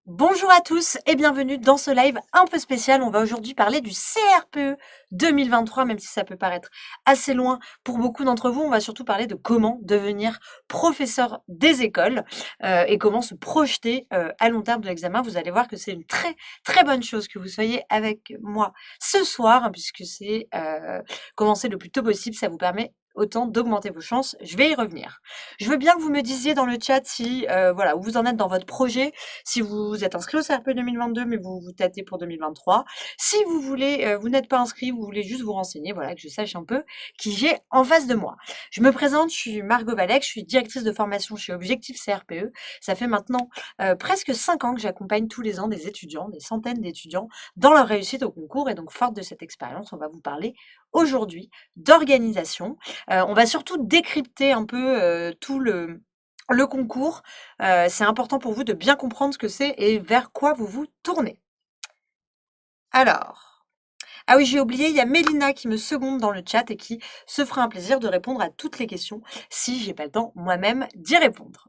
Bonjour à tous et bienvenue dans ce live un peu spécial. On va aujourd'hui parler du CRPE 2023, même si ça peut paraître assez loin pour beaucoup d'entre vous. On va surtout parler de comment devenir professeur des écoles et comment se projeter à long terme de l'examen. Vous allez voir que c'est une très très bonne chose que vous soyez avec moi ce soir, hein, puisque c'est commencer le plus tôt possible. Ça vous permet autant d'augmenter vos chances. Je vais y revenir. Je veux bien que vous me disiez dans le chat si voilà, où vous en êtes dans votre projet, si vous êtes inscrit au CRP 2022, mais vous vous tâtez pour 2023. Si vous voulez, vous n'êtes pas inscrit, vous voulez juste vous renseigner, voilà, que je sache un peu qui j'ai en face de moi. Je me présente, je suis Margot Valec, je suis directrice de formation chez Objectif CRPE. Ça fait maintenant presque 5 ans que j'accompagne tous les ans des étudiants, des centaines d'étudiants, dans leur réussite au concours. Et donc, forte de cette expérience, on va vous parler aujourd'hui d'organisation. On va surtout décrypter un peu tout le concours. C'est important pour vous de bien comprendre ce que c'est et vers quoi vous vous tournez. Alors, ah oui, j'ai oublié, il y a Mélina qui me seconde dans le chat et qui se fera un plaisir de répondre à toutes les questions si j'ai pas le temps moi-même d'y répondre.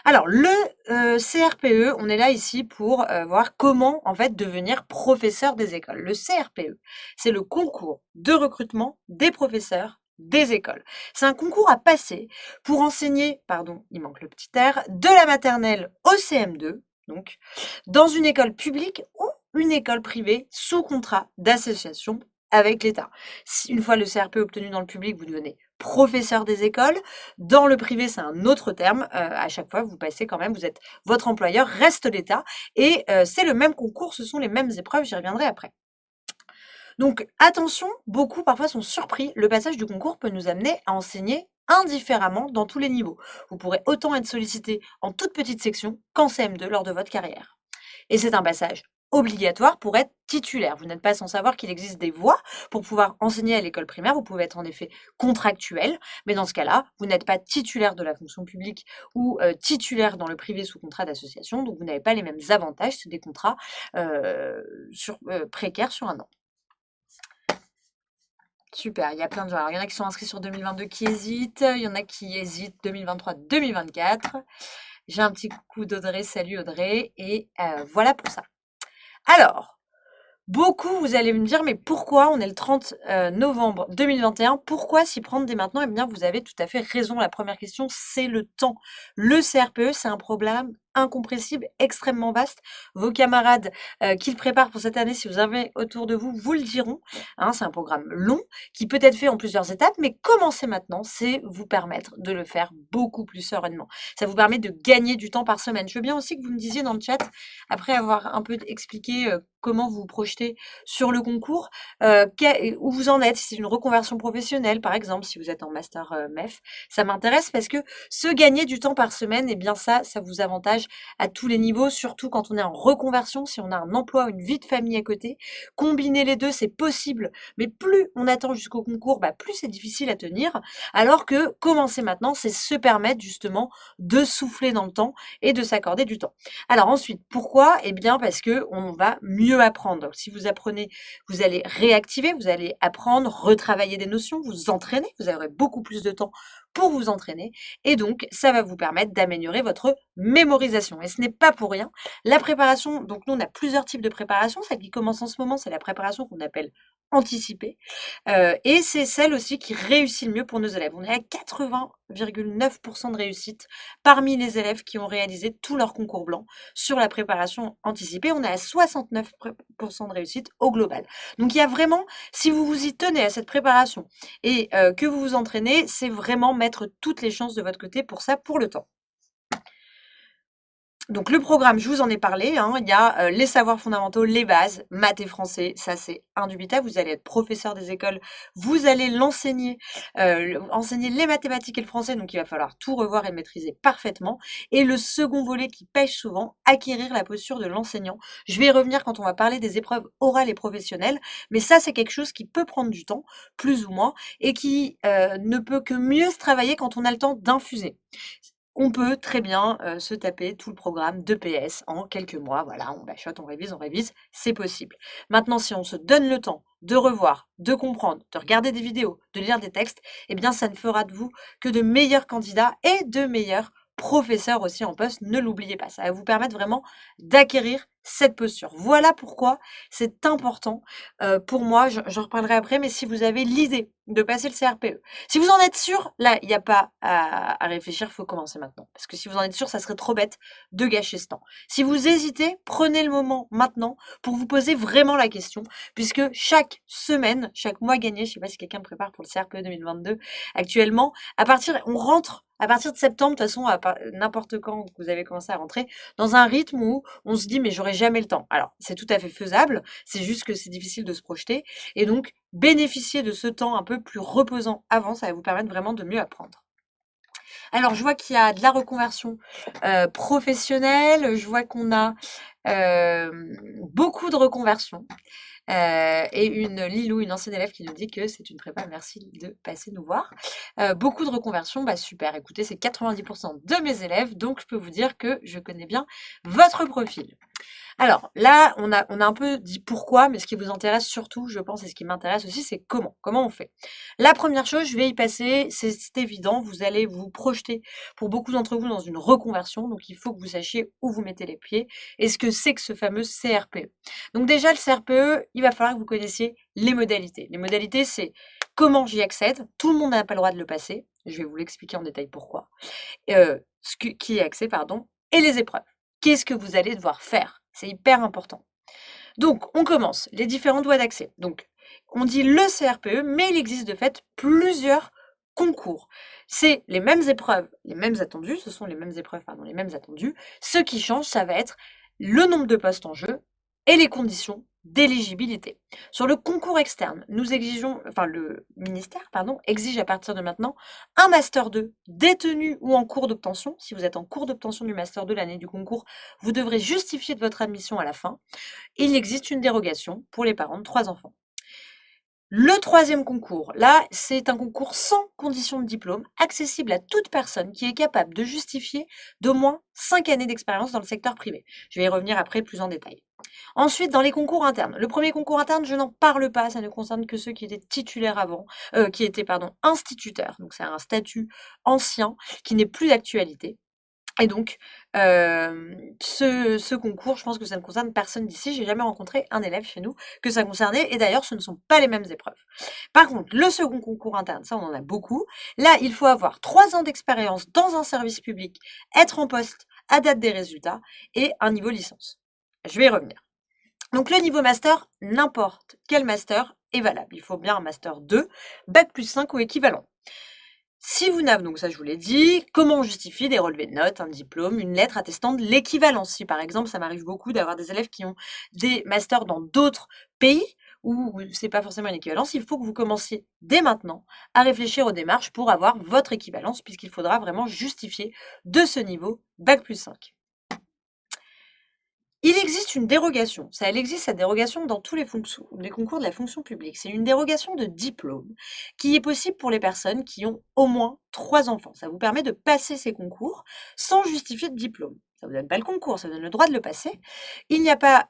Alors, le CRPE, on est là ici pour voir comment en fait devenir professeur des écoles. Le CRPE, c'est le concours de recrutement des professeurs des écoles. C'est un concours à passer pour enseigner, pardon, il manque le petit R, de la maternelle au CM2, donc dans une école publique ou une école privée sous contrat d'association avec l'État. Une fois le CRPE obtenu dans le public, vous devenez professeur des écoles. Dans le privé, c'est un autre terme. À chaque fois, vous passez quand même, vous êtes votre employeur, reste l'État. Et c'est le même concours, ce sont les mêmes épreuves, j'y reviendrai après. Donc attention, beaucoup parfois sont surpris. Le passage du concours peut nous amener à enseigner indifféremment dans tous les niveaux. Vous pourrez autant être sollicité en toute petite section qu'en CM2 lors de votre carrière. Et c'est un passage obligatoire pour être titulaire. Vous n'êtes pas sans savoir qu'il existe des voies pour pouvoir enseigner à l'école primaire. Vous pouvez être en effet contractuel, mais dans ce cas-là, vous n'êtes pas titulaire de la fonction publique ou titulaire dans le privé sous contrat d'association, donc vous n'avez pas les mêmes avantages. C'est des contrats précaires sur un an. Super, il y a plein de gens. Alors, il y en a qui sont inscrits sur 2022 qui hésitent, il y en a qui hésitent 2023-2024. J'ai un petit coucou d'Audrey, salut Audrey, et voilà pour ça. Alors, beaucoup, vous allez me dire, mais pourquoi on est le 30 novembre 2021? Pourquoi s'y prendre dès maintenant? Eh bien, vous avez tout à fait raison. La première question, c'est le temps. Le CRPE, c'est un problème incompressible, extrêmement vaste. Vos camarades qui le préparent pour cette année, si vous avez autour de vous, vous le diront. Hein, c'est un programme long qui peut être fait en plusieurs étapes, mais commencer maintenant, c'est vous permettre de le faire beaucoup plus sereinement. Ça vous permet de gagner du temps par semaine. Je veux bien aussi que vous me disiez dans le chat, après avoir un peu expliqué comment vous vous projetez sur le concours, où vous en êtes, si c'est une reconversion professionnelle, par exemple, si vous êtes en master MEF, ça m'intéresse parce que se gagner du temps par semaine, eh bien ça vous avantage à tous les niveaux, surtout quand on est en reconversion, si on a un emploi ou une vie de famille à côté. Combiner les deux, c'est possible, mais plus on attend jusqu'au concours, plus c'est difficile à tenir, alors que commencer maintenant, c'est se permettre justement de souffler dans le temps et de s'accorder du temps. Alors ensuite, pourquoi? Eh bien parce que on va mieux apprendre. Donc, si vous apprenez, vous allez réactiver, vous allez apprendre, retravailler des notions, vous entraîner, vous aurez beaucoup plus de temps pour vous entraîner et donc ça va vous permettre d'améliorer votre mémorisation. Et ce n'est pas pour rien. La préparation, donc nous on a plusieurs types de préparation. Celle qui commence en ce moment, c'est la préparation qu'on appelle anticipée. Et c'est celle aussi qui réussit le mieux pour nos élèves. On est à 80,9% de réussite parmi les élèves qui ont réalisé tout leur concours blanc sur la préparation anticipée. On est à 69% de réussite au global. Donc il y a vraiment, si vous vous y tenez à cette préparation et que vous vous entraînez, c'est vraiment mettre toutes les chances de votre côté pour ça, pour le temps. Donc le programme, je vous en ai parlé, hein, il y a les savoirs fondamentaux, les bases, maths et français, ça c'est indubitable, vous allez être professeur des écoles, vous allez l'enseigner, enseigner les mathématiques et le français, donc il va falloir tout revoir et maîtriser parfaitement. Et le second volet qui pêche souvent, acquérir la posture de l'enseignant. Je vais y revenir quand on va parler des épreuves orales et professionnelles, mais ça c'est quelque chose qui peut prendre du temps, plus ou moins, et qui ne peut que mieux se travailler quand on a le temps d'infuser. On peut très bien se taper tout le programme d'EPS en quelques mois. Voilà, on bachote, on révise, c'est possible. Maintenant, si on se donne le temps de revoir, de comprendre, de regarder des vidéos, de lire des textes, eh bien, ça ne fera de vous que de meilleurs candidats et de meilleurs professeur aussi en poste, ne l'oubliez pas. Ça va vous permettre vraiment d'acquérir cette posture. Voilà pourquoi c'est important pour moi, j'en reparlerai après, mais si vous avez l'idée de passer le CRPE, si vous en êtes sûr, là, il n'y a pas à réfléchir, il faut commencer maintenant. Parce que si vous en êtes sûr, ça serait trop bête de gâcher ce temps. Si vous hésitez, prenez le moment maintenant pour vous poser vraiment la question, puisque chaque semaine, chaque mois gagné, je ne sais pas si quelqu'un me prépare pour le CRPE 2022 actuellement, on rentre à partir de septembre, de toute façon, n'importe quand vous avez commencé à rentrer, dans un rythme où on se dit mais j'aurai jamais le temps. Alors, c'est tout à fait faisable, c'est juste que c'est difficile de se projeter. Et donc, bénéficier de ce temps un peu plus reposant avant, ça va vous permettre vraiment de mieux apprendre. Alors, je vois qu'il y a de la reconversion professionnelle, je vois qu'on a beaucoup de reconversions. Et une Lilou, une ancienne élève qui nous dit que c'est une prépa, merci de passer nous voir. Beaucoup de reconversions, bah super, écoutez, c'est 90% de mes élèves, donc je peux vous dire que je connais bien votre profil. Alors là, on a un peu dit pourquoi, mais ce qui vous intéresse surtout, je pense, et ce qui m'intéresse aussi, c'est comment on fait. La première chose, je vais y passer, c'est évident, vous allez vous projeter pour beaucoup d'entre vous dans une reconversion, donc il faut que vous sachiez où vous mettez les pieds et ce que c'est que ce fameux CRPE. Donc déjà, le CRPE, il va falloir que vous connaissiez les modalités. Les modalités, c'est comment j'y accède, tout le monde n'a pas le droit de le passer, je vais vous l'expliquer en détail pourquoi, qui y accède, pardon, et les épreuves. Qu'est-ce que vous allez devoir faire? C'est hyper important. Donc, on commence. Les différentes voies d'accès. Donc, on dit le CRPE, mais il existe de fait plusieurs concours. C'est les mêmes épreuves, les mêmes attendus. Ce sont les mêmes épreuves, pardon, les mêmes attendus. Ce qui change, ça va être le nombre de postes en jeu et les conditions d'éligibilité. Sur le concours externe, nous exigeons, enfin le ministère, pardon, exige à partir de maintenant un Master 2 détenu ou en cours d'obtention. Si vous êtes en cours d'obtention du Master 2 l'année du concours, vous devrez justifier de votre admission à la fin. Il existe une dérogation pour les parents de 3 enfants. Le troisième concours, là, c'est un concours sans condition de diplôme, accessible à toute personne qui est capable de justifier d'au moins 5 années d'expérience dans le secteur privé. Je vais y revenir après plus en détail. Ensuite, dans les concours internes. Le premier concours interne, je n'en parle pas, ça ne concerne que ceux qui étaient titulaires avant, qui étaient, instituteurs. Donc c'est un statut ancien qui n'est plus d'actualité. Et donc, ce concours, je pense que ça ne concerne personne d'ici. J'ai jamais rencontré un élève chez nous que ça concernait. Et d'ailleurs, ce ne sont pas les mêmes épreuves. Par contre, le second concours interne, ça, on en a beaucoup. Là, il faut avoir 3 ans d'expérience dans un service public, être en poste à date des résultats et un niveau licence. Je vais y revenir. Donc, le niveau master, n'importe quel master est valable. Il faut bien un master 2, bac plus 5 ou équivalent. Si vous n'avez, donc ça je vous l'ai dit, comment on justifie des relevés de notes, un diplôme, une lettre attestant de l'équivalence? Si par exemple, ça m'arrive beaucoup d'avoir des élèves qui ont des masters dans d'autres pays où c'est pas forcément une équivalence, il faut que vous commenciez dès maintenant à réfléchir aux démarches pour avoir votre équivalence puisqu'il faudra vraiment justifier de ce niveau bac plus 5. Il existe une dérogation. Elle existe cette dérogation dans tous les concours de la fonction publique. C'est une dérogation de diplôme qui est possible pour les personnes qui ont au moins 3 enfants. Ça vous permet de passer ces concours sans justifier de diplôme. Ça ne vous donne pas le concours, ça vous donne le droit de le passer. Il n'y a pas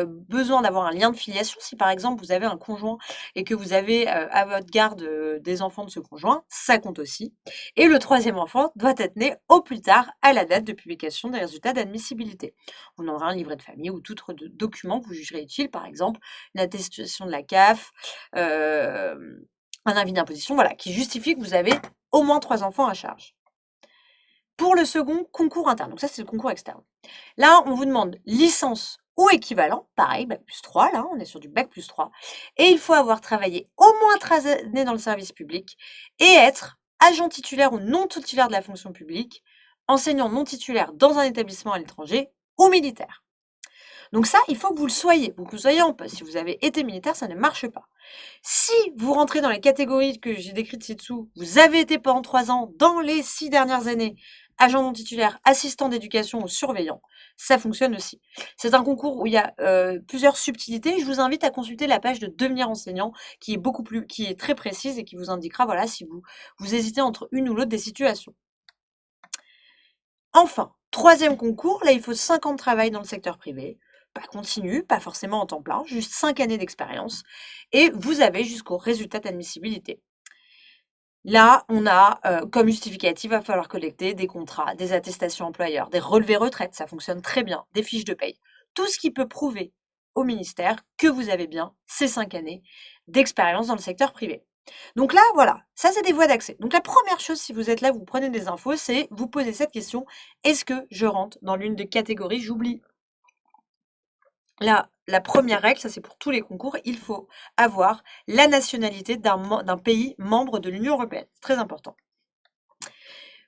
besoin d'avoir un lien de filiation. Si par exemple vous avez un conjoint et que vous avez à votre garde des enfants de ce conjoint, ça compte aussi. Et le 3e enfant doit être né au plus tard à la date de publication des résultats d'admissibilité. On aura un livret de famille ou tout autre document que vous jugerez utile, par exemple une attestation de la CAF, un avis d'imposition, voilà, qui justifie que vous avez au moins 3 enfants à charge. Pour le second, concours interne. Donc ça, c'est le concours externe. Là, on vous demande licence ou équivalent. Pareil, bac plus 3, là, on est sur du bac plus 3. Et il faut avoir travaillé au moins 13 années dans le service public et être agent titulaire ou non titulaire de la fonction publique, enseignant non titulaire dans un établissement à l'étranger ou militaire. Donc ça, il faut que vous le soyez. Vous soyez en poste. Si vous avez été militaire, ça ne marche pas. Si vous rentrez dans les catégories que j'ai décrites ci-dessous, vous avez été pendant 3 ans dans les 6 dernières années agent non titulaire, assistant d'éducation ou surveillant, ça fonctionne aussi. C'est un concours où il y a plusieurs subtilités. Je vous invite à consulter la page de Devenir enseignant qui est très précise et qui vous indiquera voilà, si vous hésitez entre une ou l'autre des situations. Enfin, 3e concours, là il faut 5 ans de travail dans le secteur privé. Pas continu, pas forcément en temps plein, juste 5 années d'expérience. Et vous avez jusqu'au résultat d'admissibilité. Là, on a comme justificatif, il va falloir collecter des contrats, des attestations employeurs, des relevés retraite, ça fonctionne très bien, des fiches de paye. Tout ce qui peut prouver au ministère que vous avez bien ces 5 années d'expérience dans le secteur privé. Donc là, voilà, ça c'est des voies d'accès. Donc la première chose, si vous êtes là, vous prenez des infos, c'est vous posez cette question, est-ce que je rentre dans l'une des catégories? J'oublie. Là, la première règle, ça c'est pour tous les concours, il faut avoir la nationalité d'un pays membre de l'Union européenne. C'est très important.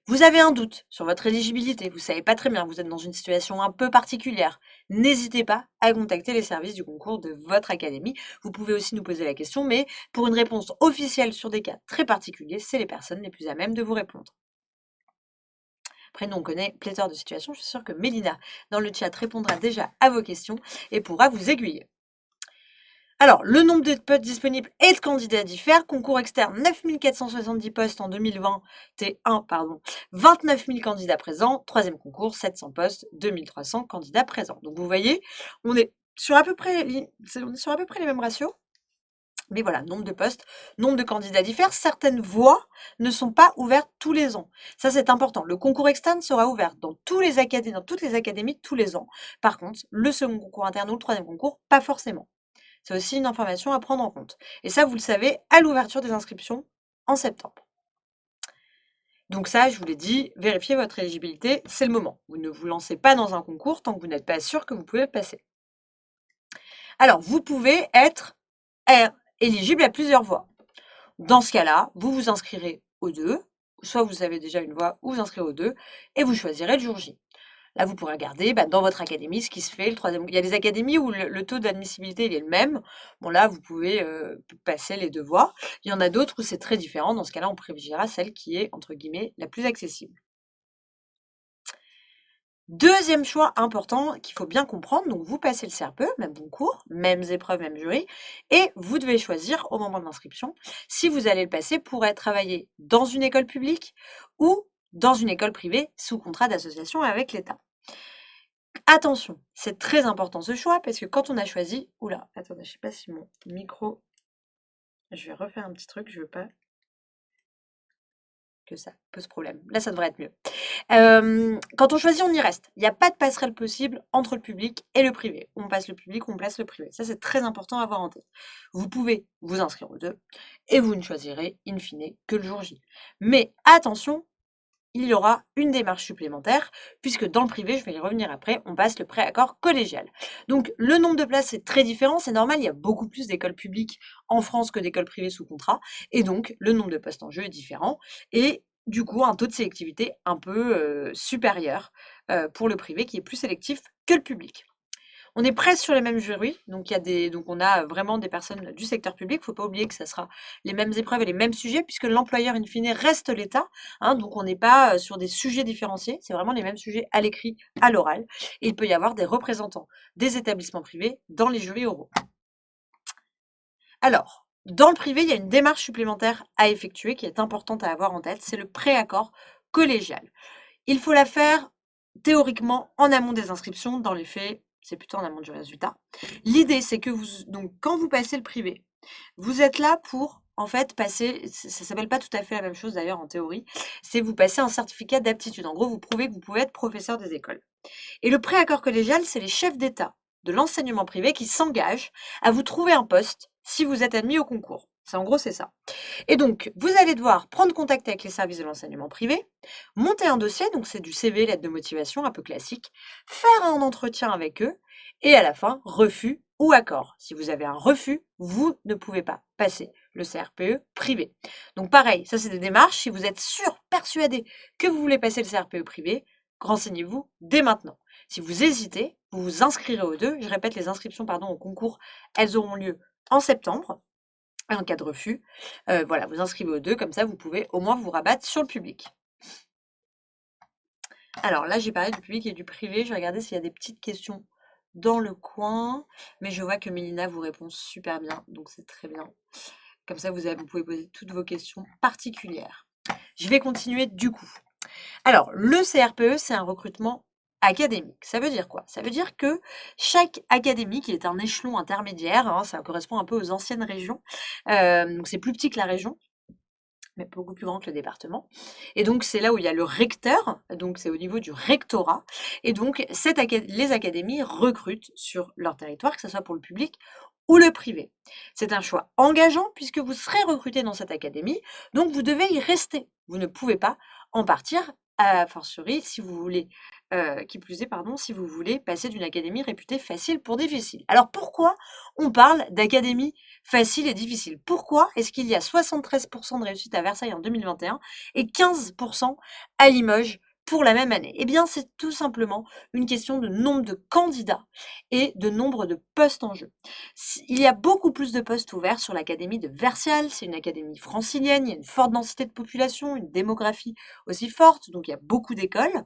Vous avez un doute sur votre éligibilité, vous savez pas très bien, vous êtes dans une situation un peu particulière, n'hésitez pas à contacter les services du concours de votre académie. Vous pouvez aussi nous poser la question, mais pour une réponse officielle sur des cas très particuliers, c'est les personnes les plus à même de vous répondre. Après, nous, on connaît pléthore de situations. Je suis sûre que Mélina, dans le chat, répondra déjà à vos questions et pourra vous aiguiller. Alors, le nombre de postes disponibles et de candidats diffère. Concours externe, 9 470 postes en 2020, T1, pardon. 29 000 candidats présents. Troisième concours, 700 postes, 2300 candidats présents. Donc, vous voyez, on est sur à peu près les mêmes ratios. Mais voilà, nombre de postes, nombre de candidats diffèrent. Certaines voies ne sont pas ouvertes tous les ans. Ça, c'est important. Le concours externe sera ouvert dans toutes les académies tous les ans. Par contre, le second concours interne ou le troisième concours, pas forcément. C'est aussi une information à prendre en compte. Et ça, vous le savez, à l'ouverture des inscriptions en septembre. Donc ça, je vous l'ai dit, vérifiez votre éligibilité, c'est le moment. Vous ne vous lancez pas dans un concours tant que vous n'êtes pas sûr que vous pouvez passer. Alors, vous pouvez être éligible à plusieurs voies. Dans ce cas-là, vous vous inscrirez aux deux, soit vous avez déjà une voie ou vous inscrivez aux deux, et vous choisirez le jour J. Là, vous pourrez regarder dans votre académie ce qui se fait. Il y a des académies où le taux d'admissibilité il est le même. Bon, là, vous pouvez passer les deux voies. Il y en a d'autres où c'est très différent. Dans ce cas-là, on privilégiera celle qui est, entre guillemets, la plus accessible. Deuxième choix important qu'il faut bien comprendre, donc vous passez le CRPE, même concours, mêmes épreuves, même jury, et vous devez choisir au moment de l'inscription si vous allez le passer pour travailler dans une école publique ou dans une école privée sous contrat d'association avec l'État. Attention, c'est très important ce choix parce que quand on a choisi... Oula, attendez, je sais pas si mon micro... Je vais refaire un petit truc, je veux pas que ça pose problème. Là, ça devrait être mieux. Quand on choisit, on y reste. Il n'y a pas de passerelle possible entre le public et le privé. On passe le public, on place le privé. Ça, c'est très important à avoir en tête. Vous pouvez vous inscrire aux deux et vous ne choisirez, in fine, que le jour J. Mais attention, il y aura une démarche supplémentaire, puisque dans le privé, je vais y revenir après, on passe le préaccord collégial. Donc, le nombre de places est très différent, c'est normal, il y a beaucoup plus d'écoles publiques en France que d'écoles privées sous contrat, et donc, le nombre de postes en jeu est différent, et du coup, un taux de sélectivité un peu supérieur pour le privé, qui est plus sélectif que le public. On est presque sur les mêmes jurys, donc on a vraiment des personnes du secteur public. Il ne faut pas oublier que ça sera les mêmes épreuves et les mêmes sujets, puisque l'employeur, in fine, reste l'État. Donc on n'est pas sur des sujets différenciés, c'est vraiment les mêmes sujets à l'écrit, à l'oral. Et il peut y avoir des représentants des établissements privés dans les jurys oraux. Alors, dans le privé, il y a une démarche supplémentaire à effectuer qui est importante à avoir en tête, c'est le préaccord collégial. Il faut la faire théoriquement en amont des inscriptions, dans les faits, c'est plutôt en amont du résultat. L'idée, c'est que donc, quand vous passez le privé, vous êtes là pour, en fait, passer, ça s'appelle pas tout à fait la même chose d'ailleurs en théorie, c'est vous passez un certificat d'aptitude. En gros, vous prouvez que vous pouvez être professeur des écoles. Et le préaccord collégial, c'est les chefs d'État de l'enseignement privé qui s'engagent à vous trouver un poste si vous êtes admis au concours. En gros, c'est ça. Et donc, vous allez devoir prendre contact avec les services de l'enseignement privé, monter un dossier, donc c'est du CV, lettre de motivation, un peu classique, faire un entretien avec eux, et à la fin, refus ou accord. Si vous avez un refus, vous ne pouvez pas passer le CRPE privé. Donc pareil, ça c'est des démarches. Si vous êtes sûr, persuadé que vous voulez passer le CRPE privé, renseignez-vous dès maintenant. Si vous hésitez, vous vous inscrirez aux deux. Je répète, les inscriptions au concours, elles auront lieu en septembre. En cas de refus, voilà, vous inscrivez aux deux, comme ça vous pouvez au moins vous rabattre sur le public. Alors là, j'ai parlé du public et du privé. Je vais regarder s'il y a des petites questions dans le coin, mais je vois que Mélina vous répond super bien, donc c'est très bien. Comme ça, vous pouvez poser toutes vos questions particulières. Je vais continuer du coup. Alors, le CRPE, c'est un recrutement académique. Ça veut dire quoi? Ça veut dire que chaque académie, qui est un échelon intermédiaire, ça correspond un peu aux anciennes régions, donc c'est plus petit que la région, mais beaucoup plus grand que le département. Et donc, c'est là où il y a le recteur, donc c'est au niveau du rectorat. Et donc, les académies recrutent sur leur territoire, que ce soit pour le public ou le privé. C'est un choix engageant puisque vous serez recruté dans cette académie, donc vous devez y rester. Vous ne pouvez pas en partir, a fortiori, si vous voulez, qui plus est, pardon, si vous voulez passer d'une académie réputée facile pour difficile. Alors pourquoi on parle d'académie facile et difficile? Pourquoi est-ce qu'il y a 73% de réussite à Versailles en 2021 et 15% à Limoges pour la même année? Eh bien, c'est tout simplement une question de nombre de candidats et de nombre de postes en jeu. Il y a beaucoup plus de postes ouverts sur l'académie de Versailles, c'est une académie francilienne, il y a une forte densité de population, une démographie aussi forte, donc il y a beaucoup d'écoles.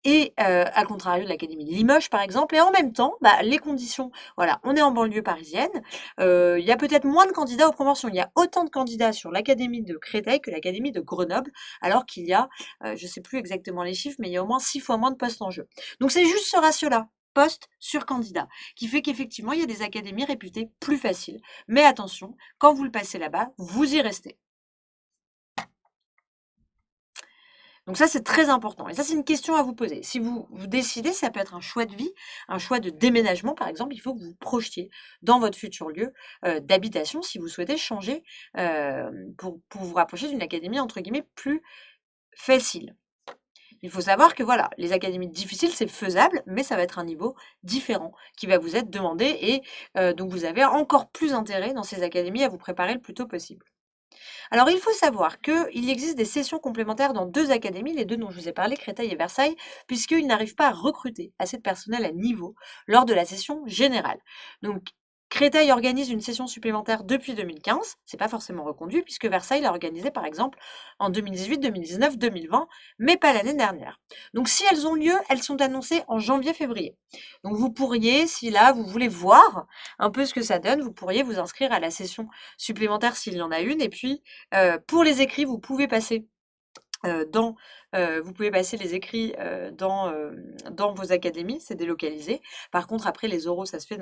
Et à contrario de l'académie de Limoges, par exemple. Et en même temps, les conditions, voilà, on est en banlieue parisienne, il y a peut-être moins de candidats aux promotions. Il y a autant de candidats sur l'académie de Créteil que l'académie de Grenoble, alors qu'il y a, je ne sais plus exactement les chiffres, mais il y a au moins 6 fois moins de postes en jeu. Donc c'est juste ce ratio-là, poste sur candidat, qui fait qu'effectivement, il y a des académies réputées plus faciles. Mais attention, quand vous le passez là-bas, vous y restez. Donc ça, c'est très important. Et ça, c'est une question à vous poser. Si vous décidez, ça peut être un choix de vie, un choix de déménagement, par exemple. Il faut que vous vous projetiez dans votre futur lieu d'habitation si vous souhaitez changer pour vous rapprocher d'une académie, entre guillemets, plus facile. Il faut savoir que voilà, les académies difficiles, c'est faisable, mais ça va être un niveau différent qui va vous être demandé et donc vous avez encore plus intérêt dans ces académies à vous préparer le plus tôt possible. Alors, il faut savoir qu'il existe des sessions complémentaires dans 2 académies, les 2 dont je vous ai parlé, Créteil et Versailles, puisqu'ils n'arrivent pas à recruter assez de personnel à niveau lors de la session générale. Donc, Créteil organise une session supplémentaire depuis 2015, c'est pas forcément reconduit, puisque Versailles l'a organisé par exemple en 2018, 2019, 2020, mais pas l'année dernière. Donc si elles ont lieu, elles sont annoncées en janvier-février. Donc vous pourriez, si là vous voulez voir un peu ce que ça donne, vous pourriez vous inscrire à la session supplémentaire s'il y en a une, et puis pour les écrits, vous pouvez passer vous pouvez passer les écrits dans vos académies, c'est délocalisé. Par contre, après les oraux, ça se fait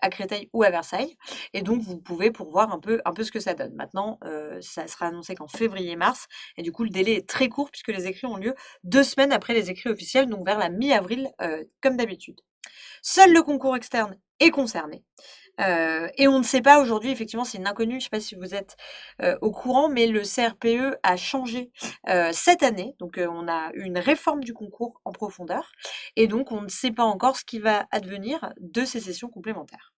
à Créteil ou à Versailles, et donc vous pouvez pour voir un peu ce que ça donne. Maintenant, ça sera annoncé qu'en février-mars, et du coup le délai est très court puisque les écrits ont lieu 2 semaines après les écrits officiels, donc vers la mi-avril comme d'habitude. Seul le concours externe est concerné. Et on ne sait pas aujourd'hui, effectivement, c'est une inconnue, je ne sais pas si vous êtes au courant, mais le CRPE a changé cette année. Donc, on a eu une réforme du concours en profondeur. Et donc, on ne sait pas encore ce qui va advenir de ces sessions complémentaires.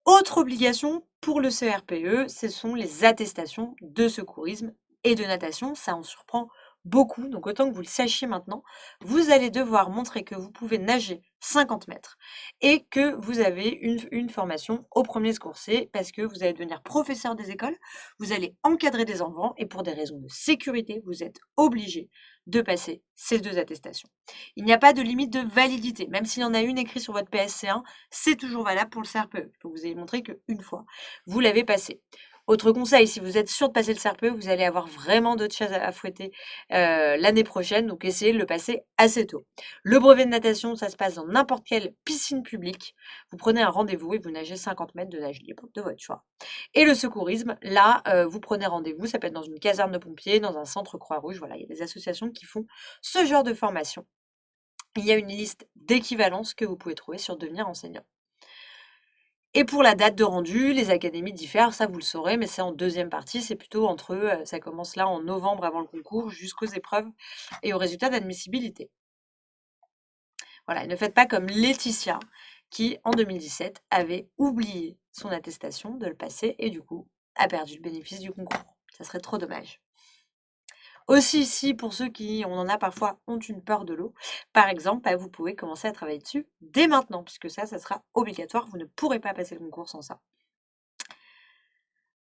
Autre obligation pour le CRPE, ce sont les attestations de secourisme et de natation. Ça en surprend beaucoup, donc autant que vous le sachiez maintenant, vous allez devoir montrer que vous pouvez nager 50 mètres et que vous avez une formation au premier secours C parce que vous allez devenir professeur des écoles, vous allez encadrer des enfants et pour des raisons de sécurité, vous êtes obligé de passer ces 2 attestations. Il n'y a pas de limite de validité, même s'il y en a une écrite sur votre PSC1, c'est toujours valable pour le CRPE. Il faut que vous ayez montré qu'une fois, vous l'avez passé. Autre conseil, si vous êtes sûr de passer le CRPE, vous allez avoir vraiment d'autres chaises à fouetter l'année prochaine, donc essayez de le passer assez tôt. Le brevet de natation, ça se passe dans n'importe quelle piscine publique. Vous prenez un rendez-vous et vous nagez 50 mètres de nage libre de votre choix. Et le secourisme, là, vous prenez rendez-vous, ça peut être dans une caserne de pompiers, dans un centre Croix-Rouge, voilà, il y a des associations qui font ce genre de formation. Il y a une liste d'équivalence que vous pouvez trouver sur devenir enseignant. Et pour la date de rendu, les académies diffèrent, ça vous le saurez, mais c'est en deuxième partie, c'est plutôt ça commence là en novembre avant le concours, jusqu'aux épreuves et aux résultats d'admissibilité. Voilà, et ne faites pas comme Laetitia, qui en 2017 avait oublié son attestation de le passer et du coup a perdu le bénéfice du concours. Ça serait trop dommage. Aussi, si pour ceux qui, on en a parfois, ont une peur de l'eau, par exemple, vous pouvez commencer à travailler dessus dès maintenant, puisque ça sera obligatoire, vous ne pourrez pas passer le concours sans ça.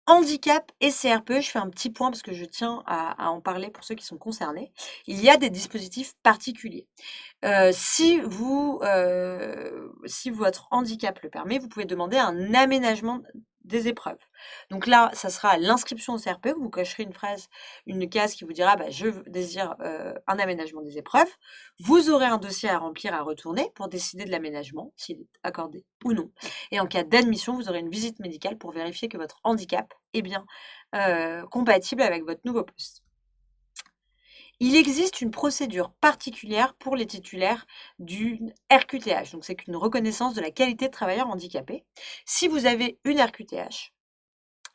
Handicap et CRPE, je fais un petit point parce que je tiens à en parler pour ceux qui sont concernés. Il y a des dispositifs particuliers. Si votre handicap le permet, vous pouvez demander un aménagement des épreuves. Donc là, ça sera l'inscription au CRPE. Vous cocherez une case qui vous dira je désire un aménagement des épreuves. Vous aurez un dossier à remplir, à retourner pour décider de l'aménagement, s'il est accordé ou non. Et en cas d'admission, vous aurez une visite médicale pour vérifier que votre handicap est bien compatible avec votre nouveau poste. Il existe une procédure particulière pour les titulaires d'une RQTH. Donc, c'est qu'une reconnaissance de la qualité de travailleur handicapé. Si vous avez une RQTH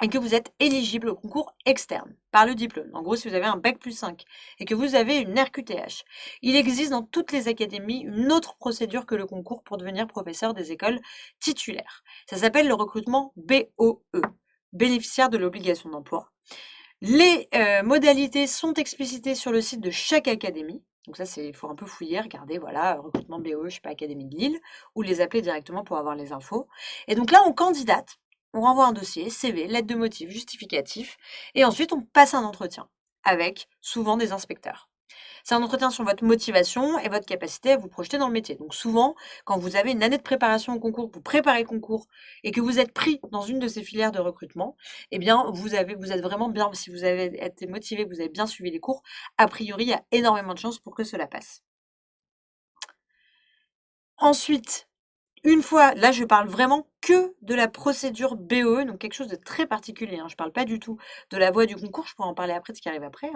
et que vous êtes éligible au concours externe par le diplôme, en gros, si vous avez un Bac+5 et que vous avez une RQTH, il existe dans toutes les académies une autre procédure que le concours pour devenir professeur des écoles titulaires. Ça s'appelle le recrutement BOE, bénéficiaire de l'obligation d'emploi. Les modalités sont explicitées sur le site de chaque académie. Donc ça, il faut un peu fouiller, regarder, voilà, recrutement BO, je sais pas, Académie de Lille, ou les appeler directement pour avoir les infos. Et donc là, on candidate, on renvoie un dossier, CV, lettre de motif, justificatif, et ensuite on passe un entretien avec souvent des inspecteurs. C'est un entretien sur votre motivation et votre capacité à vous projeter dans le métier. Donc souvent, quand vous avez une année de préparation au concours, vous préparez le concours et que vous êtes pris dans une de ces filières de recrutement, eh bien, vous êtes vraiment bien, si vous avez été motivé, que vous avez bien suivi les cours, a priori, il y a énormément de chances pour que cela passe. Ensuite, une fois, là je parle vraiment que de la procédure BOE, donc quelque chose de très particulier, je ne parle pas du tout de la voie du concours, je pourrais en parler après de ce qui arrive après.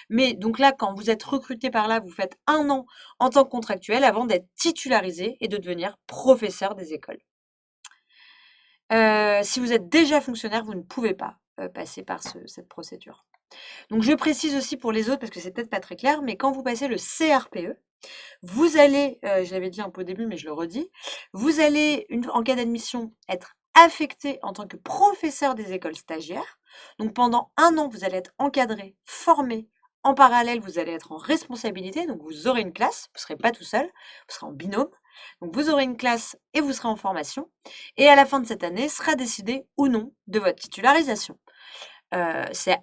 Mais donc là, quand vous êtes recruté par là, vous faites 1 an en tant que contractuel avant d'être titularisé et de devenir professeur des écoles. Si vous êtes déjà fonctionnaire, vous ne pouvez pas passer par cette procédure. Donc je précise aussi pour les autres, parce que c'est peut-être pas très clair, mais quand vous passez le CRPE, vous allez, je l'avais dit un peu au début, mais je le redis, vous allez, en cas d'admission, être affecté en tant que professeur des écoles stagiaires. Donc pendant 1 an, vous allez être encadré, formé. En parallèle, vous allez être en responsabilité, donc vous aurez une classe, vous ne serez pas tout seul, vous serez en binôme. Donc vous aurez une classe et vous serez en formation. Et à la fin de cette année, sera décidé ou non de votre titularisation. Ça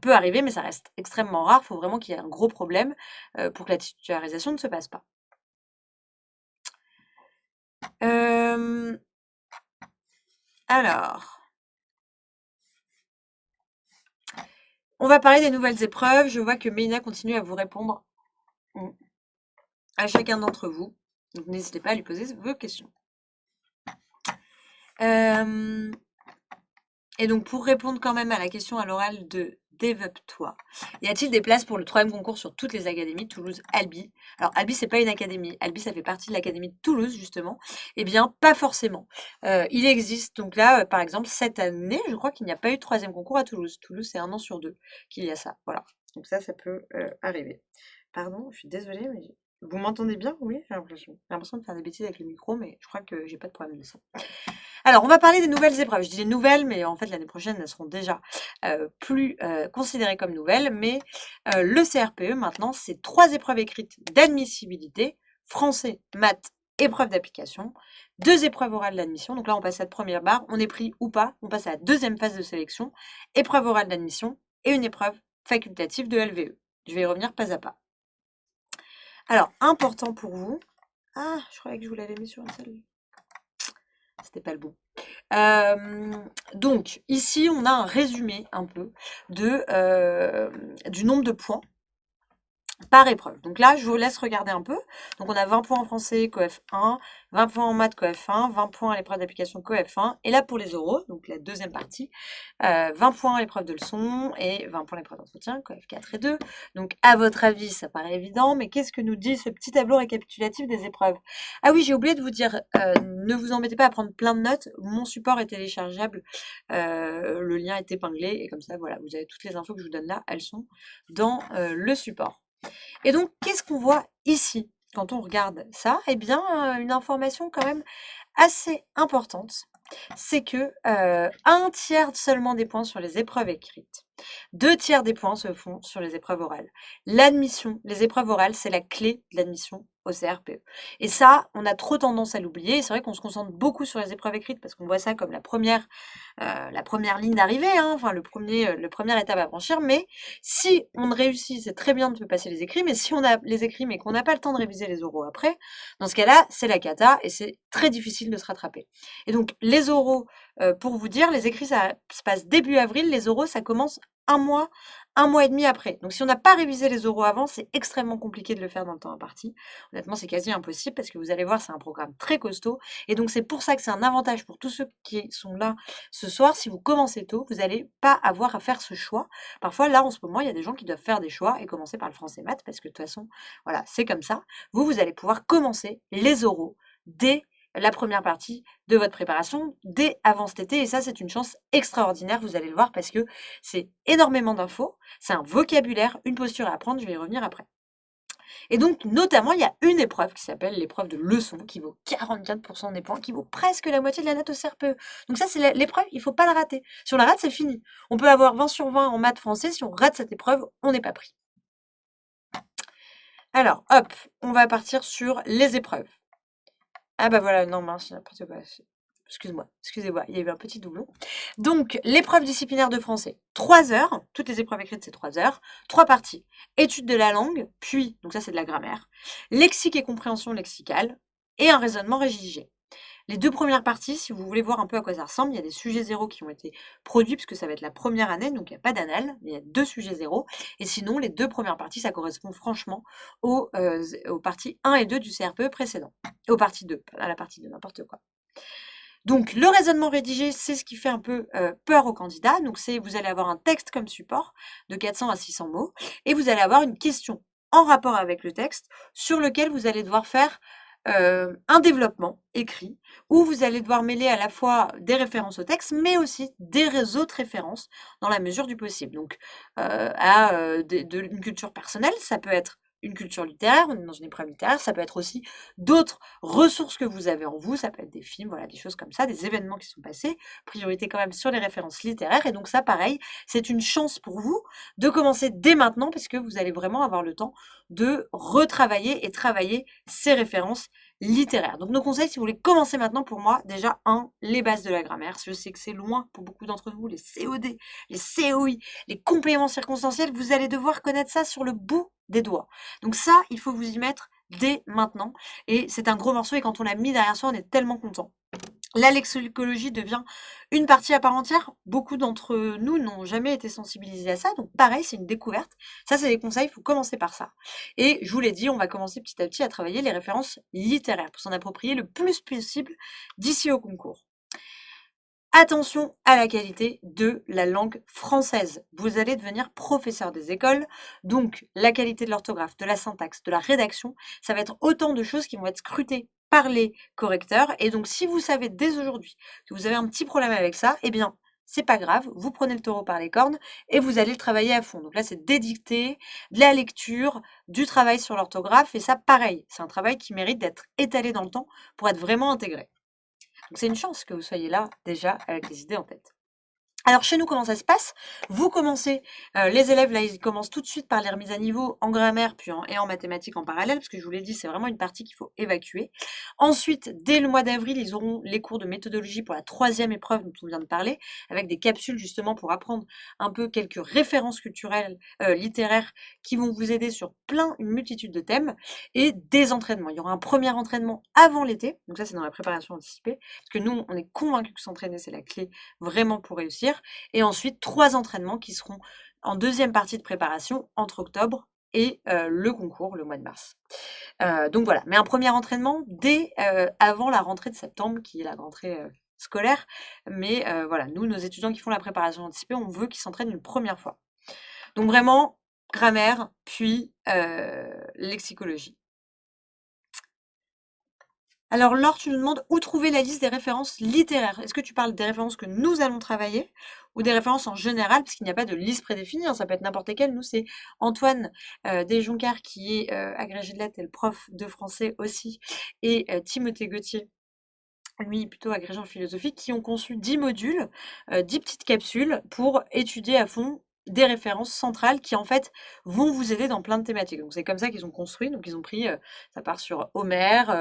peut arriver, mais ça reste extrêmement rare. Il faut vraiment qu'il y ait un gros problème pour que la titularisation ne se passe pas. Alors, on va parler des nouvelles épreuves. Je vois que Meina continue à vous répondre à chacun d'entre vous. Donc, n'hésitez pas à lui poser vos questions. Et donc, pour répondre quand même à la question à l'oral de Développe-toi, y a-t-il des places pour le 3e concours sur toutes les académies Toulouse, Albi? Alors, Albi, c'est pas une académie. Albi, ça fait partie de l'académie de Toulouse, justement. Eh bien, pas forcément. Il existe, donc là, par exemple, cette année, je crois qu'il n'y a pas eu de 3e concours à Toulouse. Toulouse, c'est 1 an sur 2 qu'il y a ça. Voilà. Donc ça peut arriver. Pardon, je suis désolée, mais vous m'entendez bien? Oui, j'ai l'impression. J'ai l'impression de faire des bêtises avec le micro, mais je crois que j'ai pas de problème de son. Alors, on va parler des nouvelles épreuves. Je dis les nouvelles, mais en fait, l'année prochaine, elles seront déjà plus considérées comme nouvelles. Mais le CRPE, maintenant, c'est 3 épreuves écrites d'admissibilité, français, maths, épreuve d'application, 2 épreuves orales d'admission. Donc là, on passe à la première barre, on est pris ou pas. On passe à la 2e phase de sélection, épreuve orale d'admission et une épreuve facultative de LVE. Je vais y revenir pas à pas. Alors, important pour vous. Ah, je croyais que je vous l'avais mis sur une salle. C'était pas le bon. Donc, ici, on a un résumé un peu du nombre de points par épreuve. Donc là, je vous laisse regarder un peu. Donc on a 20 points en français, coef 1, 20 points en maths, coef 1, 20 points à l'épreuve d'application, coef 1. Et là, pour les oraux, donc la 2e partie, 20 points à l'épreuve de leçon et 20 points à l'épreuve d'entretien, coef 4 et 2. Donc à votre avis, ça paraît évident, mais qu'est-ce que nous dit ce petit tableau récapitulatif des épreuves? Ah oui, j'ai oublié de vous dire, ne vous embêtez pas à prendre plein de notes. Mon support est téléchargeable, le lien est épinglé et comme ça, voilà, vous avez toutes les infos que je vous donne là, elles sont dans le support. Et donc, qu'est-ce qu'on voit ici quand on regarde ça? Eh bien, une information quand même assez importante, c'est que 1 tiers seulement des points sur les épreuves écrites 2 tiers des points se font sur les épreuves orales. L'admission, les épreuves orales, c'est la clé de l'admission au CRPE. Et ça, on a trop tendance à l'oublier. Et c'est vrai qu'on se concentre beaucoup sur les épreuves écrites parce qu'on voit ça comme la première ligne d'arrivée, hein, enfin le première étape à franchir. Mais si on réussit, c'est très bien de passer les écrits, mais si on a les écrits mais qu'on n'a pas le temps de réviser les oraux après, dans ce cas-là, c'est la cata et c'est très difficile de se rattraper. Et donc les oraux, pour vous dire, les écrits ça se passe début avril, les oraux ça commence un mois et demi après. Donc si on n'a pas révisé les oraux avant, c'est extrêmement compliqué de le faire dans le temps imparti. Honnêtement, c'est quasi impossible parce que vous allez voir, c'est un programme très costaud. Et donc c'est pour ça que c'est un avantage pour tous ceux qui sont là ce soir. Si vous commencez tôt, vous n'allez pas avoir à faire ce choix. Parfois, là, en ce moment, il y a des gens qui doivent faire des choix et commencer par le français maths parce que de toute façon, voilà, c'est comme ça. Vous allez pouvoir commencer les oraux dès la première partie de votre préparation dès avant cet été. Et ça, c'est une chance extraordinaire, vous allez le voir, parce que c'est énormément d'infos, c'est un vocabulaire, une posture à apprendre, je vais y revenir après. Et donc, notamment, il y a une épreuve qui s'appelle l'épreuve de leçon, qui vaut 44% des points, qui vaut presque la moitié de la note au CRPE. Donc ça, c'est l'épreuve, il ne faut pas la rater. Si on la rate, c'est fini. On peut avoir 20 sur 20 en maths français, si on rate cette épreuve, on n'est pas pris. Alors, hop, on va partir sur les épreuves. Ah bah voilà, non mince, n'importe quoi. Excusez-moi, il y a eu un petit doublon. Donc, l'épreuve disciplinaire de français, 3 heures, toutes les épreuves écrites c'est 3 heures, 3 parties. Étude de la langue, puis, donc ça c'est de la grammaire, lexique et compréhension lexicale, et un raisonnement rédigé. Les 2 premières parties, si vous voulez voir un peu à quoi ça ressemble, il y a des sujets zéro qui ont été produits, puisque ça va être la première année, donc il n'y a pas d'annale, mais il y a 2 sujets zéro. Et sinon, les 2 premières parties, ça correspond franchement aux parties 1 et 2 du CRPE précédent. Et aux parties 2, à la partie 2, n'importe quoi. Donc, le raisonnement rédigé, c'est ce qui fait un peu peur aux candidats. Donc, vous allez avoir un texte comme support de 400 à 600 mots, et vous allez avoir une question en rapport avec le texte sur lequel vous allez devoir faire un développement écrit où vous allez devoir mêler à la fois des références au texte, mais aussi des autres références dans la mesure du possible. Donc, une culture personnelle, ça peut être une culture littéraire, on est dans une épreuve littéraire, ça peut être aussi d'autres ressources que vous avez en vous, ça peut être des films, voilà, des choses comme ça, des événements qui sont passés, priorité quand même sur les références littéraires, et donc ça, pareil, c'est une chance pour vous de commencer dès maintenant, parce que vous allez vraiment avoir le temps de retravailler et travailler ces références littéraires. Donc nos conseils, si vous voulez commencer maintenant, pour moi, déjà, les bases de la grammaire. Je sais que c'est loin pour beaucoup d'entre vous, les COD, les COI, les compléments circonstanciels, vous allez devoir connaître ça sur le bout des doigts. Donc ça, il faut vous y mettre dès maintenant. Et c'est un gros morceau, et quand on l'a mis derrière soi, on est tellement content. La lexicologie devient une partie à part entière. Beaucoup d'entre nous n'ont jamais été sensibilisés à ça. Donc pareil, c'est une découverte. Ça, c'est des conseils, il faut commencer par ça. Et je vous l'ai dit, on va commencer petit à petit à travailler les références littéraires pour s'en approprier le plus possible d'ici au concours. Attention à la qualité de la langue française. Vous allez devenir professeur des écoles, donc la qualité de l'orthographe, de la syntaxe, de la rédaction, ça va être autant de choses qui vont être scrutées par les correcteurs. Et donc, si vous savez dès aujourd'hui que vous avez un petit problème avec ça, eh bien, c'est pas grave, vous prenez le taureau par les cornes et vous allez le travailler à fond. Donc là, c'est des dictées, de la lecture, du travail sur l'orthographe, et ça, pareil, c'est un travail qui mérite d'être étalé dans le temps pour être vraiment intégré. Donc c'est une chance que vous soyez là déjà avec les idées en tête. Alors chez nous, comment ça se passe? Vous commencez, les élèves là, ils commencent tout de suite par les remises à niveau en grammaire puis en mathématiques en parallèle, parce que je vous l'ai dit, c'est vraiment une partie qu'il faut évacuer. Ensuite, dès le mois d'avril, ils auront les cours de méthodologie pour la 3e épreuve dont on vient de parler, avec des capsules justement pour apprendre un peu quelques références culturelles, littéraires qui vont vous aider sur une multitude de thèmes, et des entraînements. Il y aura un premier entraînement avant l'été, donc ça c'est dans la préparation anticipée, parce que nous, on est convaincus que s'entraîner, c'est la clé vraiment pour réussir. Et ensuite 3 entraînements qui seront en 2e partie de préparation entre octobre et le concours le mois de mars. Donc voilà, mais un premier entraînement dès avant la rentrée de septembre, qui est la rentrée scolaire. Mais voilà, nous, nos étudiants qui font la préparation anticipée, on veut qu'ils s'entraînent une première fois. Donc vraiment, grammaire, puis lexicologie. Alors Laure, tu nous demandes où trouver la liste des références littéraires. Est-ce que tu parles des références que nous allons travailler ou des références en général, parce qu'il n'y a pas de liste prédéfinie, hein, ça peut être n'importe lesquelles. Nous, c'est Antoine Desjoncar qui est agrégé de lettres et le prof de français aussi, et Timothée Gauthier, lui plutôt agrégé en philosophie, qui ont conçu 10 modules, 10 petites capsules pour étudier à fond des références centrales qui en fait vont vous aider dans plein de thématiques. Donc c'est comme ça qu'ils ont construit. Donc ils ont pris, ça part sur Homère,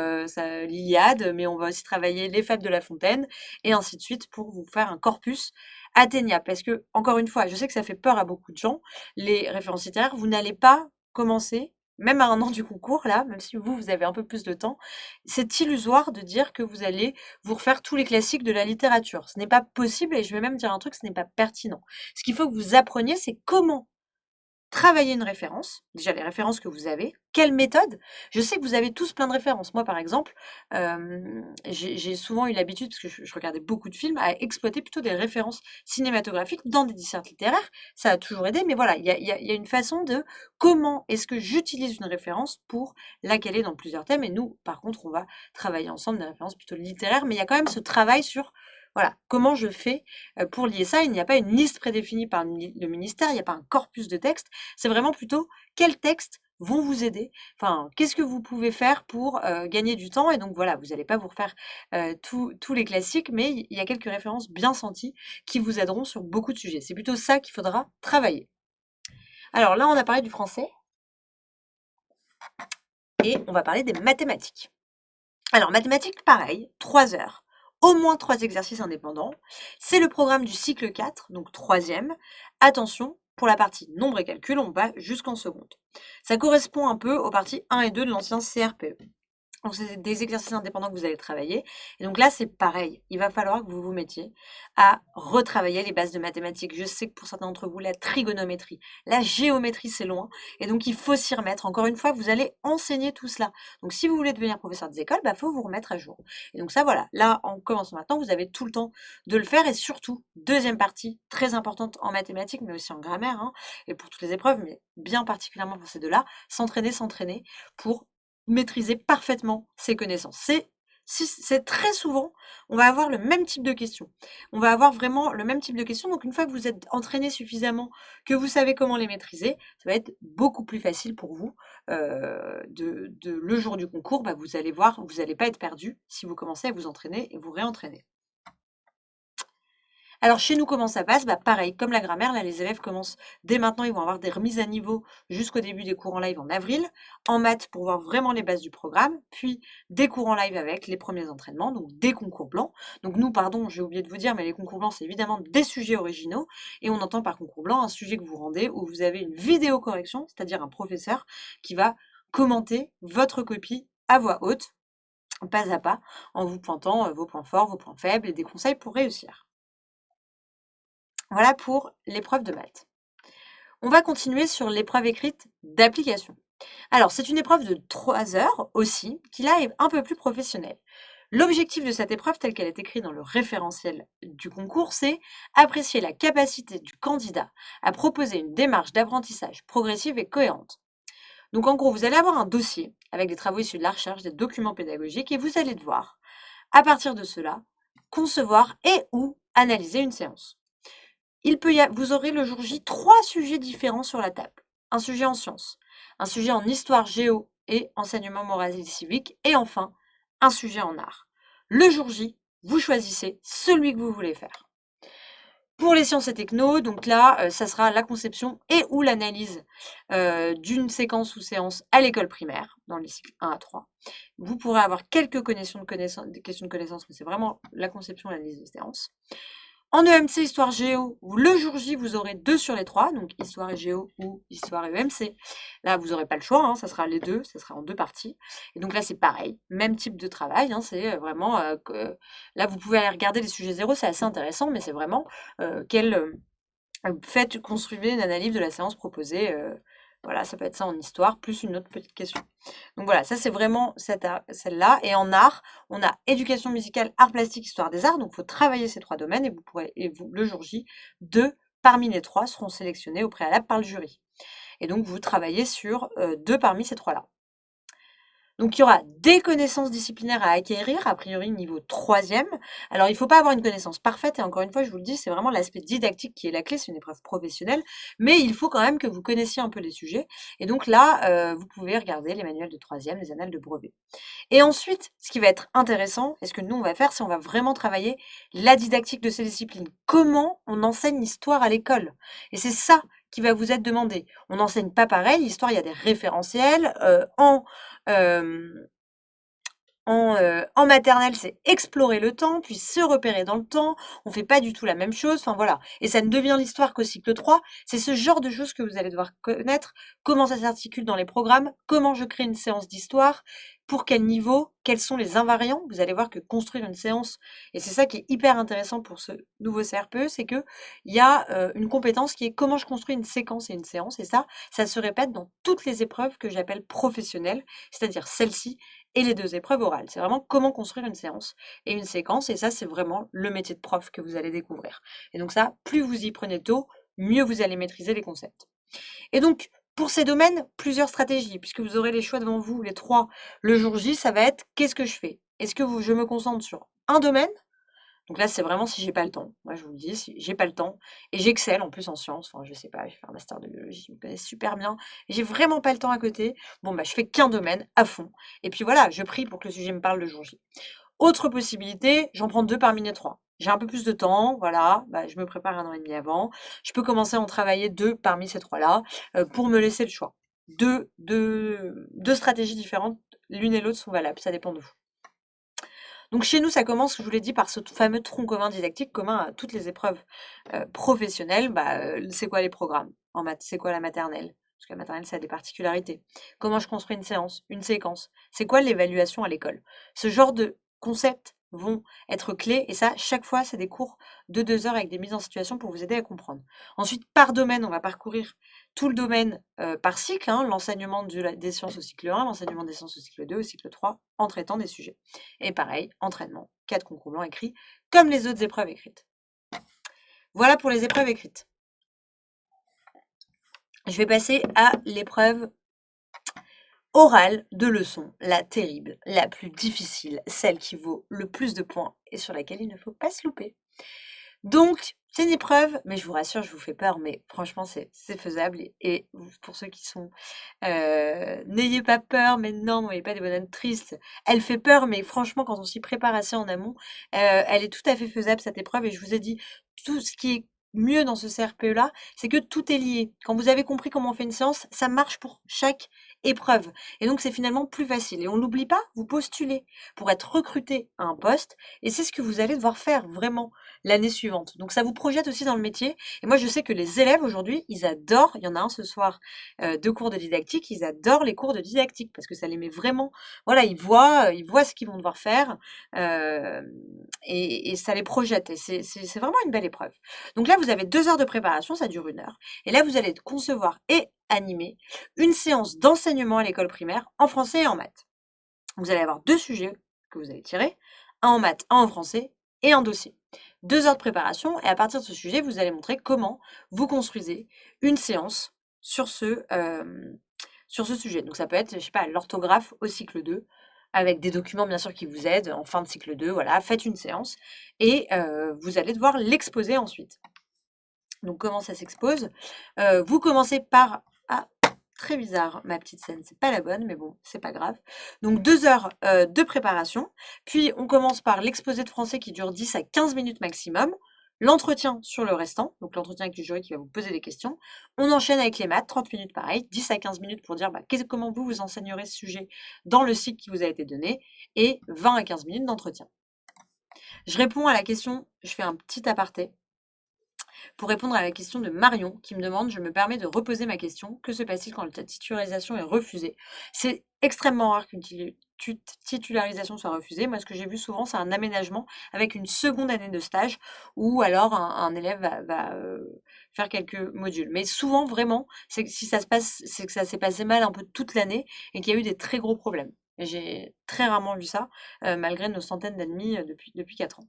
l'Iliade, mais on va aussi travailler les Fables de La Fontaine et ainsi de suite pour vous faire un corpus atteignable. Parce que encore une fois, je sais que ça fait peur à beaucoup de gens, les références littéraires, vous n'allez pas commencer. Même à un an du concours, là, même si vous avez un peu plus de temps, c'est illusoire de dire que vous allez vous refaire tous les classiques de la littérature. Ce n'est pas possible et je vais même dire un truc, ce n'est pas pertinent. Ce qu'il faut que vous appreniez, c'est comment travailler une référence, déjà les références que vous avez, quelle méthode. Je sais que vous avez tous plein de références. Moi, par exemple, j'ai souvent eu l'habitude, parce que je regardais beaucoup de films, à exploiter plutôt des références cinématographiques dans des dissertes littéraires. Ça a toujours aidé, mais voilà, il y a une façon de comment est-ce que j'utilise une référence pour la caler dans plusieurs thèmes. Et nous, par contre, on va travailler ensemble des références plutôt littéraires, mais il y a quand même ce travail sur voilà, comment je fais pour lier ça. Il n'y a pas une liste prédéfinie par le ministère, il n'y a pas un corpus de textes. C'est vraiment plutôt quels textes vont vous aider. Enfin, qu'est-ce que vous pouvez faire pour gagner du temps. Et donc voilà, vous n'allez pas vous refaire tous les classiques, mais il y a quelques références bien senties qui vous aideront sur beaucoup de sujets. C'est plutôt ça qu'il faudra travailler. Alors là, on a parlé du français et on va parler des mathématiques. Alors, mathématiques, pareil, 3 heures. Au moins 3 exercices indépendants. C'est le programme du cycle 4, donc troisième. Attention, pour la partie nombre et calcul, on va jusqu'en seconde. Ça correspond un peu aux parties 1 et 2 de l'ancien CRPE. Donc, c'est des exercices indépendants que vous allez travailler. Et donc là, c'est pareil. Il va falloir que vous vous mettiez à retravailler les bases de mathématiques. Je sais que pour certains d'entre vous, la trigonométrie, la géométrie, c'est loin. Et donc, il faut s'y remettre. Encore une fois, vous allez enseigner tout cela. Donc, si vous voulez devenir professeur des écoles, il faut vous remettre à jour. Et donc ça, voilà. Là, en commençant maintenant, vous avez tout le temps de le faire. Et surtout, deuxième partie, très importante en mathématiques, mais aussi en grammaire, hein, et pour toutes les épreuves, mais bien particulièrement pour ces deux-là, s'entraîner pour maîtriser parfaitement ses connaissances. C'est très souvent, on va avoir le même type de questions. On va avoir vraiment le même type de questions. Donc, une fois que vous êtes entraîné suffisamment, que vous savez comment les maîtriser, ça va être beaucoup plus facile pour vous. Le jour du concours, vous allez voir, vous n'allez pas être perdu si vous commencez à vous entraîner et vous réentraîner. Alors chez nous, comment ça passe? Pareil, comme la grammaire, là les élèves commencent dès maintenant, ils vont avoir des remises à niveau jusqu'au début des cours en live en avril. En maths pour voir vraiment les bases du programme, puis des cours en live avec les premiers entraînements, donc des concours blancs. Donc nous, pardon, j'ai oublié de vous dire, mais les concours blancs, c'est évidemment des sujets originaux. Et on entend par concours blanc un sujet que vous rendez où vous avez une vidéo correction, c'est-à-dire un professeur qui va commenter votre copie à voix haute, pas à pas, en vous pointant vos points forts, vos points faibles et des conseils pour réussir. Voilà pour l'épreuve de maths. On va continuer sur l'épreuve écrite d'application. Alors, c'est une épreuve de 3 heures aussi, qui là est un peu plus professionnelle. L'objectif de cette épreuve, telle qu'elle est écrite dans le référentiel du concours, c'est apprécier la capacité du candidat à proposer une démarche d'apprentissage progressive et cohérente. Donc, en gros, vous allez avoir un dossier avec des travaux issus de la recherche, des documents pédagogiques, et vous allez devoir, à partir de cela, concevoir et ou analyser une séance. Vous aurez le jour J 3 sujets différents sur la table. Un sujet en sciences, un sujet en histoire géo et enseignement moral et civique, et enfin, un sujet en art. Le jour J, vous choisissez celui que vous voulez faire. Pour les sciences et techno, donc là, ça sera la conception et ou l'analyse d'une séquence ou séance à l'école primaire, dans les cycles 1 à 3. Vous pourrez avoir quelques questions de connaissances, mais c'est vraiment la conception et l'analyse de séance. En EMC, histoire géo, le jour J, vous aurez 2 sur les 3, donc histoire et géo ou histoire et EMC. Là, vous n'aurez pas le choix, ça sera les deux, ça sera en 2 parties. Et donc là, c'est pareil, même type de travail, c'est vraiment... là, vous pouvez aller regarder les sujets zéro, c'est assez intéressant, mais c'est vraiment construisez une analyse de la séance proposée. Voilà, ça peut être ça en histoire, plus une autre petite question. Donc voilà, ça c'est vraiment celle-là. Et en art, on a éducation musicale, art plastique, histoire des arts. Donc il faut travailler ces 3 domaines et le jour J, 2 parmi les 3 seront sélectionnés au préalable par le jury. Et donc vous travaillez sur 2 parmi ces 3-là. Donc, il y aura des connaissances disciplinaires à acquérir, a priori niveau 3e. Alors, il ne faut pas avoir une connaissance parfaite, et encore une fois, je vous le dis, c'est vraiment l'aspect didactique qui est la clé, c'est une épreuve professionnelle, mais il faut quand même que vous connaissiez un peu les sujets. Et donc là, vous pouvez regarder les manuels de 3e, les annales de brevet. Et ensuite, ce qui va être intéressant, et ce que nous, on va faire, c'est on va vraiment travailler la didactique de ces disciplines. Comment on enseigne l'histoire à l'école? Et c'est ça qui va vous être demandé. On n'enseigne pas pareil. L'histoire, il y a des référentiels. En maternelle, c'est explorer le temps, puis se repérer dans le temps. On fait pas du tout la même chose. Enfin voilà. Et ça ne devient l'histoire qu'au cycle 3. C'est ce genre de choses que vous allez devoir connaître. Comment ça s'articule dans les programmes. Comment je crée une séance d'histoire. Pour quel niveau. Quels sont les invariants. Vous allez voir que construire une séance, et c'est ça qui est hyper intéressant pour ce nouveau CRPE, c'est que il y a une compétence qui est comment je construis une séquence et une séance. Et ça se répète dans toutes les épreuves que j'appelle professionnelles, c'est-à-dire celle-ci et les 2 épreuves orales. C'est vraiment comment construire une séance et une séquence, et ça, c'est vraiment le métier de prof que vous allez découvrir. Et donc ça, plus vous y prenez tôt, mieux vous allez maîtriser les concepts. Et donc, pour ces domaines, plusieurs stratégies, puisque vous aurez les choix devant vous, les 3. Le jour J, ça va être qu'est-ce que je fais? Est-ce que je me concentre sur un domaine? Donc là, c'est vraiment si j'ai pas le temps. Moi, je vous le dis, si j'ai pas le temps, et j'excelle en plus en sciences, enfin, je sais pas, je vais faire un master de biologie, je me connais super bien, et j'ai vraiment pas le temps à côté, bon, bah, je fais qu'un domaine à fond. Et puis voilà, je prie pour que le sujet me parle le jour J. Autre possibilité, j'en prends 2 parmi les 3. J'ai un peu plus de temps, voilà, bah, je me prépare 1 an et demi avant. Je peux commencer à en travailler 2 parmi ces 3-là, pour me laisser le choix. Deux stratégies différentes, l'une et l'autre sont valables, ça dépend de vous. Donc chez nous, ça commence, je vous l'ai dit, par ce fameux tronc commun didactique commun à toutes les épreuves professionnelles. C'est quoi les programmes en maths? C'est quoi la maternelle? Parce que la maternelle, ça a des particularités. Comment je construis une séance, une séquence? C'est quoi l'évaluation à l'école? Ce genre de concepts vont être clés, et ça, chaque fois, c'est des cours de 2 heures avec des mises en situation pour vous aider à comprendre. Ensuite, par domaine, on va parcourir tout le domaine par cycle, hein, l'enseignement des sciences au cycle 1, l'enseignement des sciences au cycle 2, au cycle 3, en traitant des sujets. Et pareil, entraînement, 4 concours blancs écrits, comme les autres épreuves écrites. Voilà pour les épreuves écrites. Je vais passer à l'épreuve orale de leçon, la terrible, la plus difficile, celle qui vaut le plus de points et sur laquelle il ne faut pas se louper. Donc, c'est une épreuve, mais je vous rassure, je vous fais peur, mais franchement, c'est faisable. Et pour ceux qui sont... n'ayez pas peur, mais non, n'ayez pas des bananes tristes. Elle fait peur, mais franchement, quand on s'y prépare assez en amont, elle est tout à fait faisable, cette épreuve. Et je vous ai dit, tout ce qui est mieux dans ce CRPE-là, c'est que tout est lié. Quand vous avez compris comment on fait une séance, ça marche pour chaque épreuve. Et donc, c'est finalement plus facile. Et on n'oublie pas, vous postulez pour être recruté à un poste. Et c'est ce que vous allez devoir faire vraiment l'année suivante. Donc ça vous projette aussi dans le métier. Et moi, je sais que les élèves aujourd'hui, ils adorent, il y en a un ce soir de cours de didactique, ils adorent les cours de didactique parce que ça les met vraiment, voilà, ils voient ce qu'ils vont devoir faire et ça les projette. Et c'est vraiment une belle épreuve. Donc là, vous avez 2 heures de préparation, ça dure 1 heure. Et là, vous allez concevoir et animer une séance d'enseignement à l'école primaire en français et en maths. Vous allez avoir 2 sujets que vous allez tirer, un en maths, un en français et un dossier. 2 heures de préparation, et à partir de ce sujet, vous allez montrer comment vous construisez une séance sur ce sujet. Donc ça peut être, je sais pas, l'orthographe au cycle 2, avec des documents bien sûr qui vous aident en fin de cycle 2, voilà, faites une séance et vous allez devoir l'exposer ensuite. Donc comment ça s'expose? Vous commencez par... Ah, très bizarre, ma petite scène, c'est pas la bonne, mais bon, c'est pas grave. Donc 2 heures de préparation, puis on commence par l'exposé de français qui dure 10 à 15 minutes maximum, l'entretien sur le restant, donc l'entretien avec le jury qui va vous poser des questions. On enchaîne avec les maths, 30 minutes pareil, 10 à 15 minutes pour dire comment vous enseignerez ce sujet dans le cycle qui vous a été donné, et 20 à 15 minutes d'entretien. Je réponds à la question, je fais un petit aparté, pour répondre à la question de Marion qui me demande, je me permets de reposer ma question, que se passe-t-il quand la titularisation est refusée? C'est extrêmement rare qu'une titularisation soit refusée. Moi, ce que j'ai vu souvent, c'est un aménagement avec une seconde année de stage ou alors un élève va faire quelques modules. Mais souvent, vraiment, c'est que si ça se passe, c'est que ça s'est passé mal un peu toute l'année et qu'il y a eu des très gros problèmes. Et j'ai très rarement vu ça, malgré nos centaines d'admis depuis 4 ans.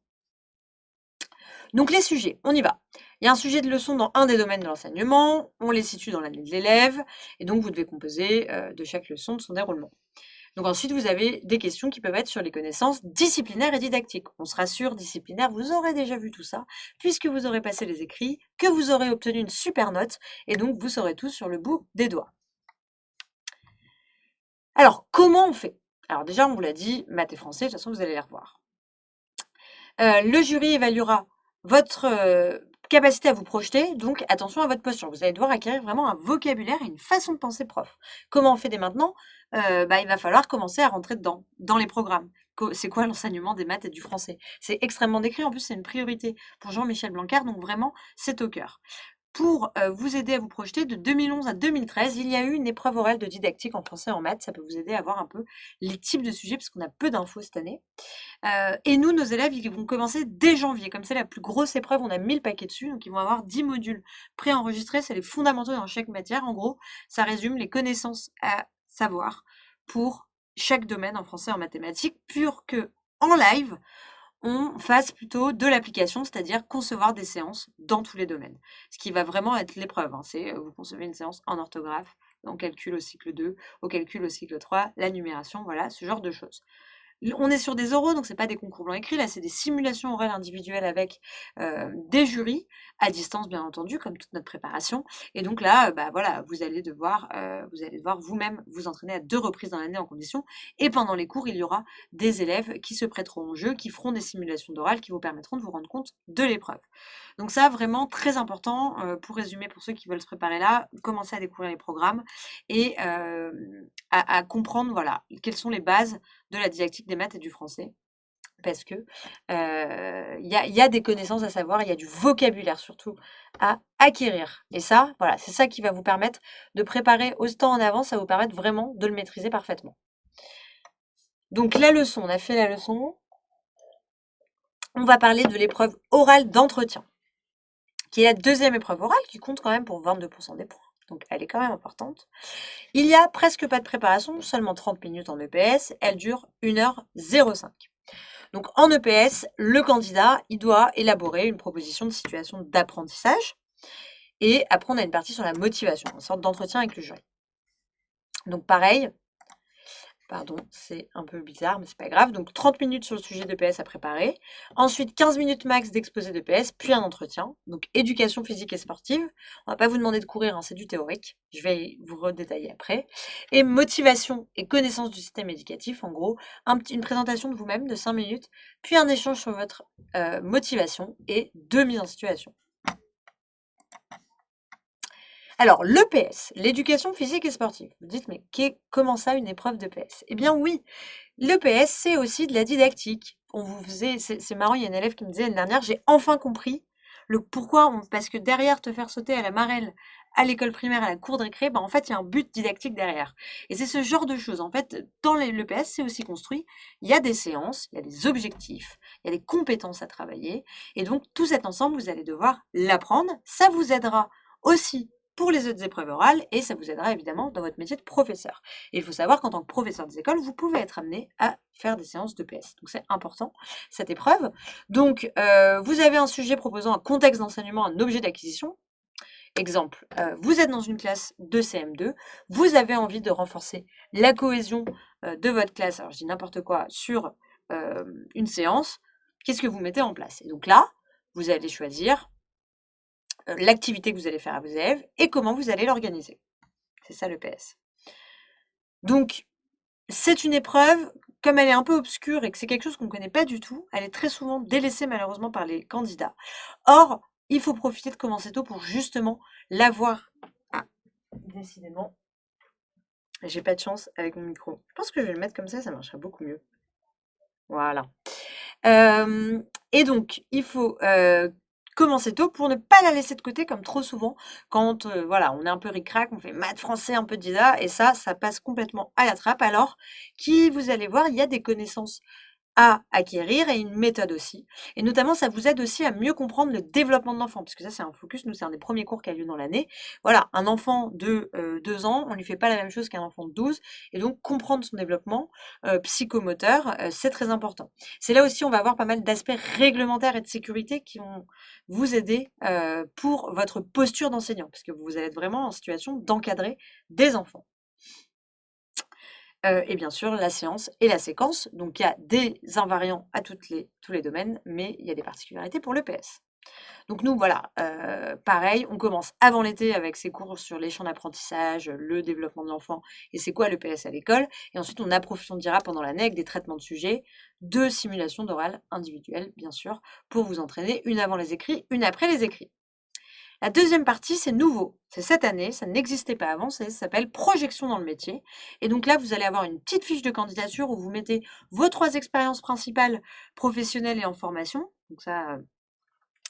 Donc les sujets, on y va. Il y a un sujet de leçon dans un des domaines de l'enseignement, on les situe dans l'année de l'élève, et donc vous devez composer de chaque leçon de son déroulement. Donc ensuite, vous avez des questions qui peuvent être sur les connaissances disciplinaires et didactiques. On se rassure, disciplinaire, vous aurez déjà vu tout ça, puisque vous aurez passé les écrits, que vous aurez obtenu une super note, et donc vous saurez tout sur le bout des doigts. Alors, comment on fait? Alors déjà, on vous l'a dit, maths et français, de toute façon, vous allez les revoir. Le jury évaluera votre capacité à vous projeter, donc attention à votre posture. Vous allez devoir acquérir vraiment un vocabulaire et une façon de penser prof. Comment on fait dès maintenant? Il va falloir commencer à rentrer dedans, dans les programmes. C'est quoi l'enseignement des maths et du français? C'est extrêmement décrit, en plus c'est une priorité pour Jean-Michel Blanquer, donc vraiment c'est au cœur. Pour vous aider à vous projeter, de 2011 à 2013, il y a eu une épreuve orale de didactique en français et en maths. Ça peut vous aider à voir un peu les types de sujets, parce qu'on a peu d'infos cette année. Et nous, nos élèves, ils vont commencer dès janvier. Comme c'est la plus grosse épreuve, on a mis le paquet dessus. Donc, ils vont avoir 10 modules préenregistrés. C'est les fondamentaux dans chaque matière. En gros, ça résume les connaissances à savoir pour chaque domaine en français et en mathématiques, pour que en live, on fasse plutôt de l'application, c'est-à-dire concevoir des séances dans tous les domaines. Ce qui va vraiment être l'épreuve, hein, c'est vous concevez une séance en orthographe, en calcul au cycle 2, au calcul au cycle 3, la numération, voilà, ce genre de choses. On est sur des oraux, donc c'est pas des concours blancs écrits, là c'est des simulations orales individuelles avec des jurys, à distance bien entendu, comme toute notre préparation. Et donc là, voilà, vous allez devoir vous-même vous entraîner à 2 reprises dans l'année en conditions. Et pendant les cours, il y aura des élèves qui se prêteront au jeu, qui feront des simulations d'oral, qui vous permettront de vous rendre compte de l'épreuve. Donc ça, vraiment très important, pour résumer, pour ceux qui veulent se préparer là, commencer à découvrir les programmes et à comprendre, voilà, quelles sont les bases de la didactique des maths et du français. Parce que y a des connaissances à savoir, il y a du vocabulaire surtout à acquérir. Et ça, voilà, c'est ça qui va vous permettre de préparer autant en avance, ça va vous permettre vraiment de le maîtriser parfaitement. Donc la leçon, on a fait la leçon. On va parler de l'épreuve orale d'entretien, qui est la deuxième épreuve orale, qui compte quand même pour 22% des points. Donc elle est quand même importante. Il n'y a presque pas de préparation, seulement 30 minutes en EPS. Elle dure 1h05. Donc en EPS, le candidat, il doit élaborer une proposition de situation d'apprentissage. Et après, on a une partie sur la motivation, une sorte d'entretien avec le jury. Donc pareil, pardon, c'est un peu bizarre, mais c'est pas grave. Donc 30 minutes sur le sujet d'EPS à préparer. Ensuite, 15 minutes max d'exposé d'EPS, puis un entretien. Donc éducation physique et sportive. On va pas vous demander de courir, hein, c'est du théorique. Je vais vous redétailler après. Et motivation et connaissance du système éducatif. En gros, une présentation de vous-même de 5 minutes, puis un échange sur votre motivation et 2 mises en situation. Alors, l'EPS, l'éducation physique et sportive. Vous dites, mais comment ça, une épreuve d'EPS? Eh bien oui, l'EPS, c'est aussi de la didactique. C'est marrant, il y a une élève qui me disait l'année dernière, j'ai enfin compris le pourquoi, parce que derrière te faire sauter à la marelle, à l'école primaire, à la cour de récré, en fait, il y a un but didactique derrière. Et c'est ce genre de choses. En fait, dans l'EPS, c'est aussi construit. Il y a des séances, il y a des objectifs, il y a des compétences à travailler. Et donc, tout cet ensemble, vous allez devoir l'apprendre. Ça vous aidera aussi pour les autres épreuves orales et ça vous aidera évidemment dans votre métier de professeur. Et il faut savoir qu'en tant que professeur des écoles, vous pouvez être amené à faire des séances d'EPS. Donc c'est important, cette épreuve. Donc vous avez un sujet proposant un contexte d'enseignement, un objet d'acquisition. Exemple, vous êtes dans une classe de CM2, vous avez envie de renforcer la cohésion de votre classe, alors je dis n'importe quoi, sur une séance, qu'est-ce que vous mettez en place? Et donc là, vous allez choisir l'activité que vous allez faire à vos élèves et comment vous allez l'organiser. C'est ça l'EPS. Donc, c'est une épreuve, comme elle est un peu obscure et que c'est quelque chose qu'on ne connaît pas du tout, elle est très souvent délaissée malheureusement par les candidats. Or, il faut profiter de commencer tôt pour justement l'avoir. Ah, décidément, j'ai pas de chance avec mon micro. Je pense que je vais le mettre comme ça marcherait beaucoup mieux. Voilà. Et donc, il faut commencer tôt pour ne pas la laisser de côté comme trop souvent quand voilà, on est un peu ric-rac, on fait maths, français, un peu de dida et ça passe complètement à la trappe alors vous allez voir, il y a des connaissances à acquérir et une méthode aussi. Et notamment, ça vous aide aussi à mieux comprendre le développement de l'enfant, parce que ça, c'est un focus, nous, c'est un des premiers cours qui a lieu dans l'année. Voilà, un enfant de 2 ans, on ne lui fait pas la même chose qu'un enfant de 12, et donc comprendre son développement psychomoteur, c'est très important. C'est là aussi, on va avoir pas mal d'aspects réglementaires et de sécurité qui vont vous aider pour votre posture d'enseignant, parce que vous allez être vraiment en situation d'encadrer des enfants. et bien sûr la séance et la séquence. Donc il y a des invariants à tous les domaines, mais il y a des particularités pour le PS. Donc nous, voilà, pareil, on commence avant l'été avec ces cours sur les champs d'apprentissage, le développement de l'enfant et c'est quoi le PS à l'école. Et ensuite, on approfondira pendant l'année avec des traitements de sujets, de simulations d'oral individuelles, bien sûr, pour vous entraîner, une avant les écrits, une après les écrits. La deuxième partie, c'est nouveau. C'est cette année, ça n'existait pas avant, ça s'appelle projection dans le métier. Et donc là, vous allez avoir une petite fiche de candidature où vous mettez vos 3 expériences principales professionnelles et en formation. Donc ça,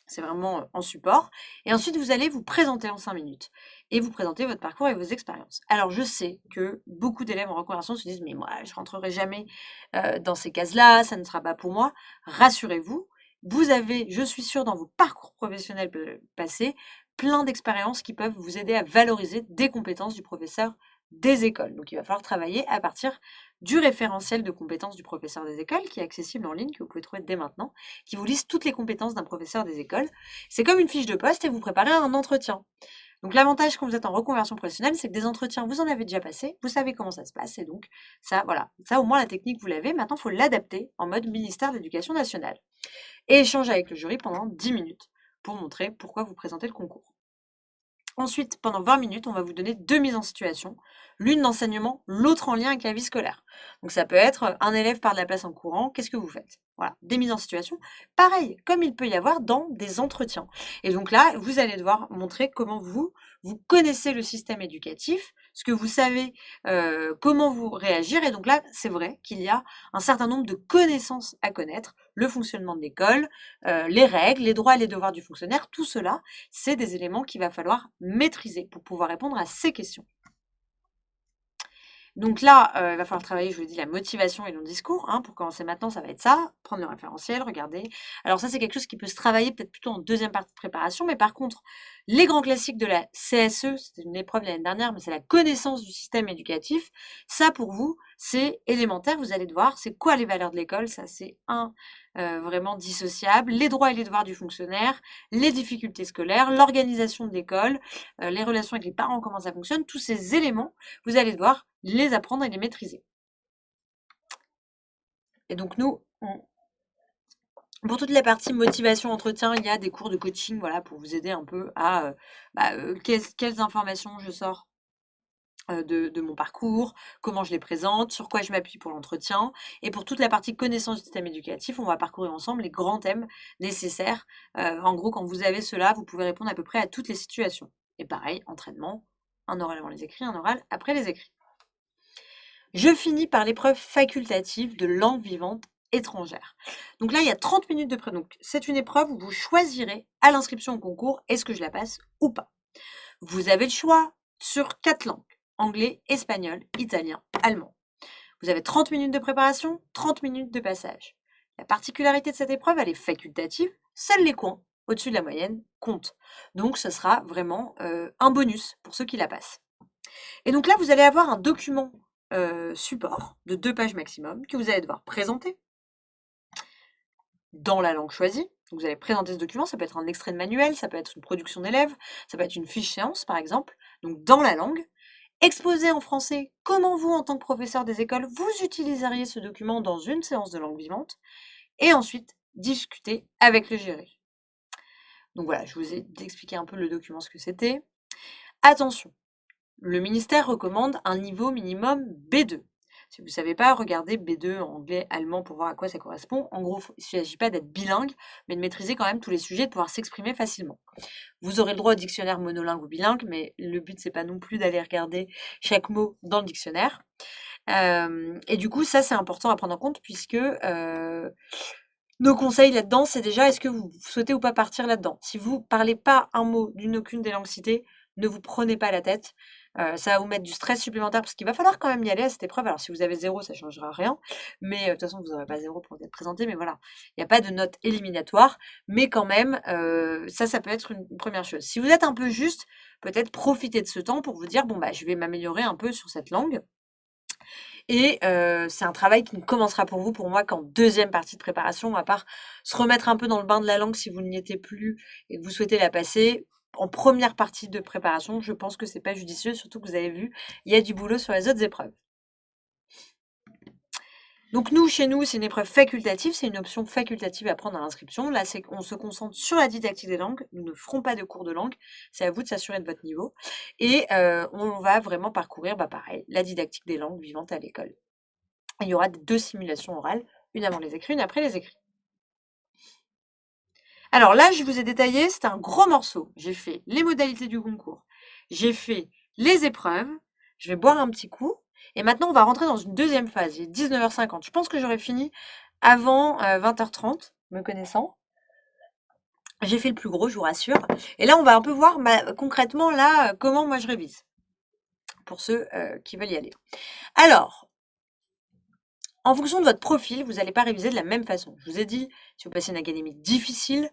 c'est vraiment en support. Et ensuite, vous allez vous présenter en 5 minutes. Et vous présenter votre parcours et vos expériences. Alors, je sais que beaucoup d'élèves en reconversion se disent, mais moi, je rentrerai jamais dans ces cases-là, ça ne sera pas pour moi. Rassurez-vous, vous avez, je suis sûre, dans vos parcours professionnels passés, plein d'expériences qui peuvent vous aider à valoriser des compétences du professeur des écoles. Donc, il va falloir travailler à partir du référentiel de compétences du professeur des écoles, qui est accessible en ligne, que vous pouvez trouver dès maintenant, qui vous liste toutes les compétences d'un professeur des écoles. C'est comme une fiche de poste et vous préparez un entretien. Donc l'avantage quand vous êtes en reconversion professionnelle, c'est que des entretiens, vous en avez déjà passé, vous savez comment ça se passe, et donc ça, voilà, ça au moins la technique vous l'avez, maintenant il faut l'adapter en mode ministère de l'Éducation nationale. Et échanger avec le jury pendant 10 minutes pour montrer pourquoi vous présentez le concours. Ensuite, pendant 20 minutes, on va vous donner 2 mises en situation, l'une d'enseignement, l'autre en lien avec la vie scolaire. Donc ça peut être un élève part de la place en courant, qu'est-ce que vous faites? Voilà, des mises en situation. Pareil, comme il peut y avoir dans des entretiens. Et donc là, vous allez devoir montrer comment vous connaissez le système éducatif, ce que vous savez, comment vous réagir. Et donc là, c'est vrai qu'il y a un certain nombre de connaissances à connaître, le fonctionnement de l'école, les règles, les droits et les devoirs du fonctionnaire, tout cela, c'est des éléments qu'il va falloir maîtriser pour pouvoir répondre à ces questions. Donc là, il va falloir travailler, je vous l'ai dit, la motivation et le discours. Hein. Pour commencer maintenant, ça va être ça, prendre le référentiel, regarder. Alors ça, c'est quelque chose qui peut se travailler peut-être plutôt en deuxième partie de préparation, mais par contre, les grands classiques de la CSE, c'était une épreuve l'année dernière, mais c'est la connaissance du système éducatif. Ça, pour vous, c'est élémentaire. Vous allez devoir, c'est quoi les valeurs de l'école? Ça, c'est vraiment dissociable. Les droits et les devoirs du fonctionnaire, les difficultés scolaires, l'organisation de l'école, les relations avec les parents, comment ça fonctionne. Tous ces éléments, vous allez devoir les apprendre et les maîtriser. Et donc nous, pour toute la partie motivation, entretien, il y a des cours de coaching, voilà, pour vous aider un peu à quelles informations je sors de mon parcours, comment je les présente, sur quoi je m'appuie pour l'entretien. Et pour toute la partie connaissance du système éducatif, on va parcourir ensemble les grands thèmes nécessaires. En gros, quand vous avez cela, vous pouvez répondre à peu près à toutes les situations. Et pareil, entraînement, un oral avant les écrits, un oral après les écrits. Je finis par l'épreuve facultative de langue vivante étrangère. Donc là, il y a 30 minutes de pré. Donc c'est une épreuve où vous choisirez à l'inscription au concours, est-ce que je la passe ou pas. Vous avez le choix sur 4 langues, anglais, espagnol, italien, allemand. Vous avez 30 minutes de préparation, 30 minutes de passage. La particularité de cette épreuve, elle est facultative, seuls les coins au-dessus de la moyenne comptent. Donc ce sera vraiment un bonus pour ceux qui la passent. Et donc là, vous allez avoir un document support de 2 pages maximum que vous allez devoir présenter dans la langue choisie. Donc vous allez présenter ce document, ça peut être un extrait de manuel, ça peut être une production d'élèves, ça peut être une fiche séance par exemple, donc dans la langue. Exposer en français comment vous, en tant que professeur des écoles, vous utiliseriez ce document dans une séance de langue vivante, et ensuite discuter avec le jury. Donc voilà, je vous ai expliqué un peu le document, ce que c'était. Attention, le ministère recommande un niveau minimum B2. Si vous ne savez pas, regardez B2 en anglais, allemand pour voir à quoi ça correspond. En gros, il ne s'agit pas d'être bilingue, mais de maîtriser quand même tous les sujets, de pouvoir s'exprimer facilement. Vous aurez le droit au dictionnaire monolingue ou bilingue, mais le but, c'est pas non plus d'aller regarder chaque mot dans le dictionnaire. Et du coup, ça, c'est important à prendre en compte, puisque nos conseils là-dedans, c'est déjà, est-ce que vous souhaitez ou pas partir là-dedans? Si vous ne parlez pas un mot d'une aucune des langues citées, ne vous prenez pas la tête. Ça va vous mettre du stress supplémentaire parce qu'il va falloir quand même y aller à cette épreuve. Alors si vous avez 0, ça ne changera rien. Mais de toute façon, vous n'aurez pas 0 pour être présenté. Mais voilà, il n'y a pas de note éliminatoire. Mais quand même, ça peut être une première chose. Si vous êtes un peu juste, peut-être profitez de ce temps pour vous dire, bon, bah, je vais m'améliorer un peu sur cette langue. Et c'est un travail qui ne commencera pour vous, pour moi, qu'en deuxième partie de préparation, à part se remettre un peu dans le bain de la langue si vous n'y étiez plus et que vous souhaitez la passer. En première partie de préparation, je pense que c'est pas judicieux, surtout que vous avez vu, il y a du boulot sur les autres épreuves. Donc nous, chez nous, c'est une épreuve facultative, c'est une option facultative à prendre à l'inscription. Là, c'est qu'on se concentre sur la didactique des langues. Nous ne ferons pas de cours de langue. C'est à vous de s'assurer de votre niveau. Et on va vraiment parcourir, pareil, la didactique des langues vivantes à l'école. Il y aura 2 simulations orales, une avant les écrits, une après les écrits. Alors là, je vous ai détaillé, c'est un gros morceau. J'ai fait les modalités du concours. J'ai fait les épreuves. Je vais boire un petit coup. Et maintenant, on va rentrer dans une deuxième phase. Il est 19h50. Je pense que j'aurai fini avant 20h30, me connaissant. J'ai fait le plus gros, je vous rassure. Et là, on va un peu voir concrètement là comment moi je révise. Pour ceux qui veulent y aller. Alors, en fonction de votre profil, vous n'allez pas réviser de la même façon. Je vous ai dit, si vous passez une académie difficile,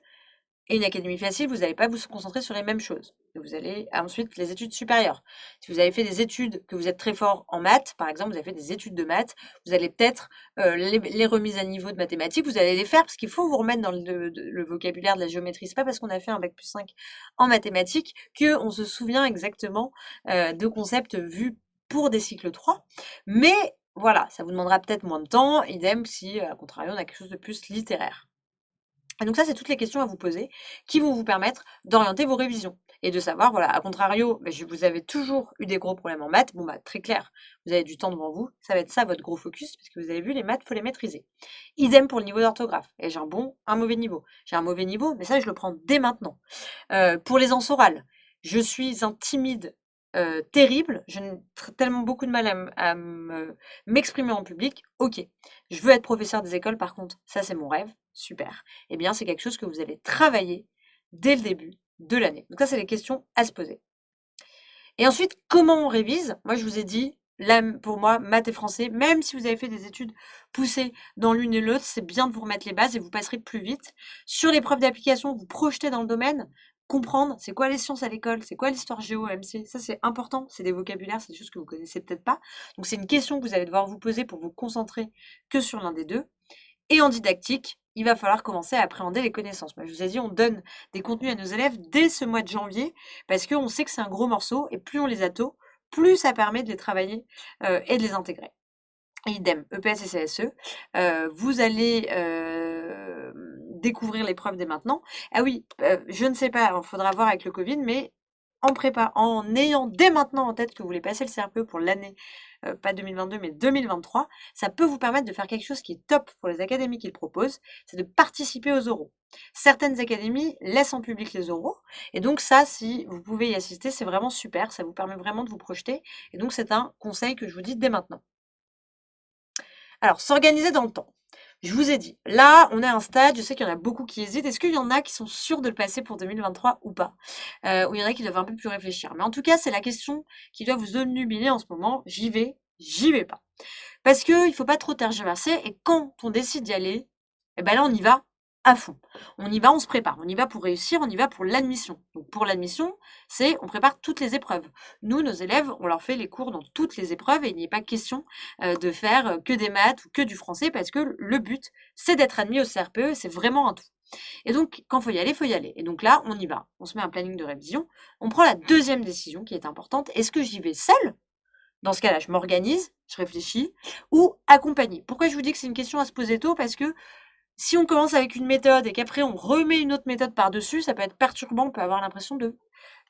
et une académie facile, vous n'allez pas vous concentrer sur les mêmes choses. Vous allez ensuite les études supérieures. Si vous avez fait des études, que vous êtes très fort en maths, par exemple, vous avez fait des études de maths, vous allez peut-être les remises à niveau de mathématiques, vous allez les faire parce qu'il faut vous remettre dans le vocabulaire de la géométrie. C'est pas parce qu'on a fait un bac+5 en mathématiques qu'on se souvient exactement de concepts vus pour des cycles 3. Mais voilà, ça vous demandera peut-être moins de temps, idem si, à contrario, on a quelque chose de plus littéraire. Et donc ça, c'est toutes les questions à vous poser qui vont vous permettre d'orienter vos révisions et de savoir, voilà, à contrario, vous avez toujours eu des gros problèmes en maths, très clair, vous avez du temps devant vous, ça va être ça votre gros focus, parce que vous avez vu, les maths, il faut les maîtriser. Idem pour le niveau d'orthographe, et j'ai un mauvais niveau. J'ai un mauvais niveau, mais ça, je le prends dès maintenant. Pour les ans orales, je suis un timide terrible, j'ai tellement beaucoup de mal à m'exprimer en public. Ok, je veux être professeur des écoles, par contre, ça c'est mon rêve, super. Eh bien, c'est quelque chose que vous allez travailler dès le début de l'année. Donc ça, c'est les questions à se poser. Et ensuite, comment on révise? Moi, je vous ai dit, là, pour moi, maths et français, même si vous avez fait des études poussées dans l'une et l'autre, c'est bien de vous remettre les bases et vous passerez plus vite. Sur l'épreuve d'application, vous projetez dans le domaine, comprendre c'est quoi les sciences à l'école, c'est quoi l'histoire géo, MC, ça c'est important, c'est des vocabulaires, c'est des choses que vous connaissez peut-être pas. Donc c'est une question que vous allez devoir vous poser pour vous concentrer que sur l'un des deux. Et en didactique, il va falloir commencer à appréhender les connaissances. Moi, je vous ai dit, on donne des contenus à nos élèves dès ce mois de janvier parce qu'on sait que c'est un gros morceau et plus on les a tôt, plus ça permet de les travailler et de les intégrer. Idem, EPS et CSE. Vous allez découvrir l'épreuve dès maintenant. Ah oui, je ne sais pas, il faudra voir avec le Covid, mais en ayant dès maintenant en tête que vous voulez passer le CRPE pour l'année, pas 2022, mais 2023, ça peut vous permettre de faire quelque chose qui est top pour les académies qui le proposent, c'est de participer aux oraux. Certaines académies laissent en public les oraux, et donc ça, si vous pouvez y assister, c'est vraiment super, ça vous permet vraiment de vous projeter, et donc c'est un conseil que je vous dis dès maintenant. Alors, s'organiser dans le temps. Je vous ai dit, là, on est à un stade, je sais qu'il y en a beaucoup qui hésitent. Est-ce qu'il y en a qui sont sûrs de le passer pour 2023 ou pas? Ou il y en a qui doivent un peu plus réfléchir. Mais en tout cas, c'est la question qui doit vous obnubiler en ce moment. J'y vais pas. Parce qu'il ne faut pas trop tergiverser. Et quand on décide d'y aller, eh ben là, on y va à fond. On y va, on se prépare. On y va pour réussir, on y va pour l'admission. Donc pour l'admission, on prépare toutes les épreuves. Nous, nos élèves, on leur fait les cours dans toutes les épreuves et il n'est pas question de faire que des maths ou que du français parce que le but, c'est d'être admis au CRPE, c'est vraiment un tout. Et donc, quand il faut y aller, il faut y aller. Et donc là, on y va. On se met un planning de révision. On prend la deuxième décision qui est importante. Est-ce que j'y vais seule? Dans ce cas-là, je m'organise, je réfléchis, ou accompagner. Pourquoi je vous dis que c'est une question à se poser tôt? Parce que si on commence avec une méthode et qu'après on remet une autre méthode par-dessus, ça peut être perturbant, on peut avoir l'impression de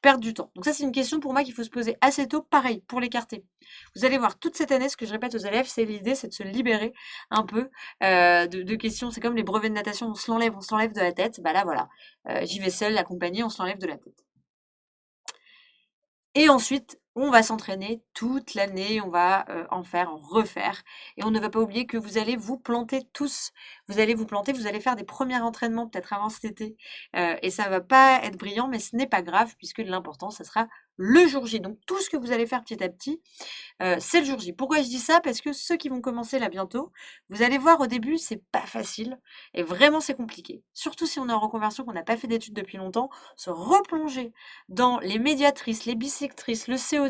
perdre du temps. Donc ça, c'est une question pour moi qu'il faut se poser assez tôt, pareil, pour l'écarter. Vous allez voir, toute cette année, ce que je répète aux élèves, c'est l'idée, c'est de se libérer un peu de questions. C'est comme les brevets de natation, on se l'enlève de la tête. Bah là, voilà, j'y vais seule, accompagnée, on se l'enlève de la tête. Et ensuite, on va s'entraîner toute l'année, on va en faire, en refaire. Et on ne va pas oublier que vous allez vous planter tous. Vous allez vous planter, vous allez faire des premiers entraînements peut-être avant cet été. Et ça va pas être brillant, mais ce n'est pas grave puisque l'important, ça sera le jour J. Donc tout ce que vous allez faire petit à petit, c'est le jour J. Pourquoi je dis ça? Parce que ceux qui vont commencer là bientôt, vous allez voir au début, c'est pas facile et vraiment c'est compliqué. Surtout si on est en reconversion, qu'on n'a pas fait d'études depuis longtemps, se replonger dans les médiatrices, les bissectrices, le COD,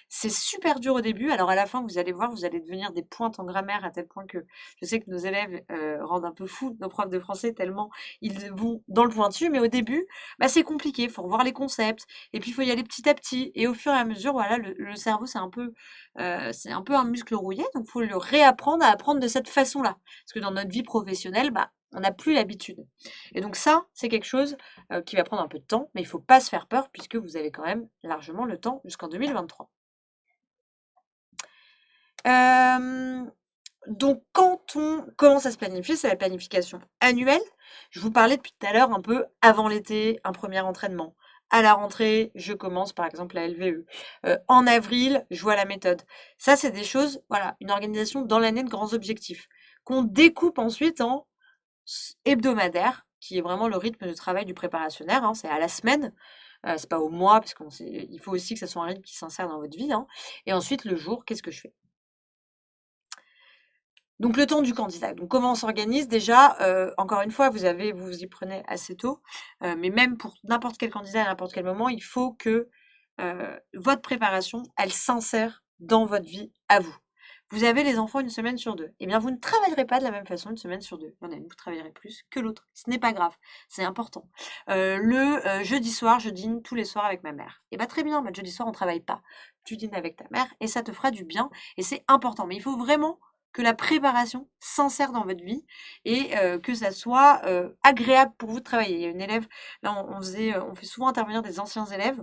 c'est super dur au début. Alors à la fin, vous allez voir, vous allez devenir des pointes en grammaire à tel point que je sais que nos élèves rendent un peu fous nos profs de français tellement ils vont dans le pointu. Mais au début, c'est compliqué. Il faut revoir les concepts et puis il faut y aller petit à petit. petit et au fur et à mesure, voilà, le cerveau, c'est un peu un muscle rouillé, donc il faut le réapprendre à apprendre de cette façon-là. Parce que dans notre vie professionnelle, bah, on n'a plus l'habitude. Et donc ça, c'est quelque chose qui va prendre un peu de temps, mais il ne faut pas se faire peur puisque vous avez quand même largement le temps jusqu'en 2023. Donc quand on commence à se planifier, c'est la planification annuelle. Je vous parlais depuis tout à l'heure un peu avant l'été, un premier entraînement. À la rentrée, je commence par exemple la LVE. En avril, je vois la méthode. Ça, c'est des choses, voilà, une organisation dans l'année de grands objectifs qu'on découpe ensuite en hebdomadaire, qui est vraiment le rythme de travail du préparationnaire, hein, c'est à la semaine, c'est pas au mois, parce qu'il faut aussi que ça soit un rythme qui s'insère dans votre vie, hein. Et ensuite, le jour, qu'est-ce que je fais? Donc le temps du candidat. Donc comment on s'organise? Déjà, encore une fois, vous vous y prenez assez tôt, mais même pour n'importe quel candidat à n'importe quel moment, il faut que votre préparation, elle s'insère dans votre vie à vous. Vous avez les enfants une semaine sur 2. Eh bien, vous ne travaillerez pas de la même façon une semaine sur 2. Il y en a une, vous travaillerez plus que l'autre. Ce n'est pas grave, c'est important. Jeudi soir, je dîne tous les soirs avec ma mère. Eh bien, très bien, le jeudi soir, on ne travaille pas. Tu dînes avec ta mère et ça te fera du bien et c'est important. Mais il faut vraiment que la préparation s'insère dans votre vie et que ça soit agréable pour vous de travailler. Il y a une élève, là on fait souvent intervenir des anciens élèves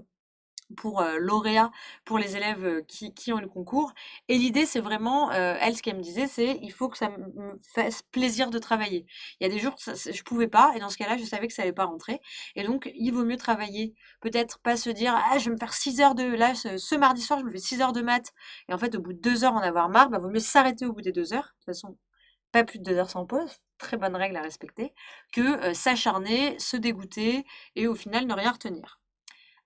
pour lauréats, pour les élèves qui ont eu le concours. Et l'idée, c'est vraiment, elle, ce qu'elle me disait, c'est il faut que ça me fasse plaisir de travailler. Il y a des jours, je pouvais pas, et dans ce cas-là, je savais que ça allait pas rentrer. Et donc, il vaut mieux travailler, peut-être pas se dire, ah, je vais me faire 6 heures là, ce mardi soir, je me fais 6 heures de maths. Et en fait, au bout de 2 heures, en avoir marre, bah, vaut mieux s'arrêter au bout des 2 heures. De toute façon, pas plus de 2 heures sans pause. Très bonne règle à respecter. Que s'acharner, se dégoûter, et au final, ne rien retenir.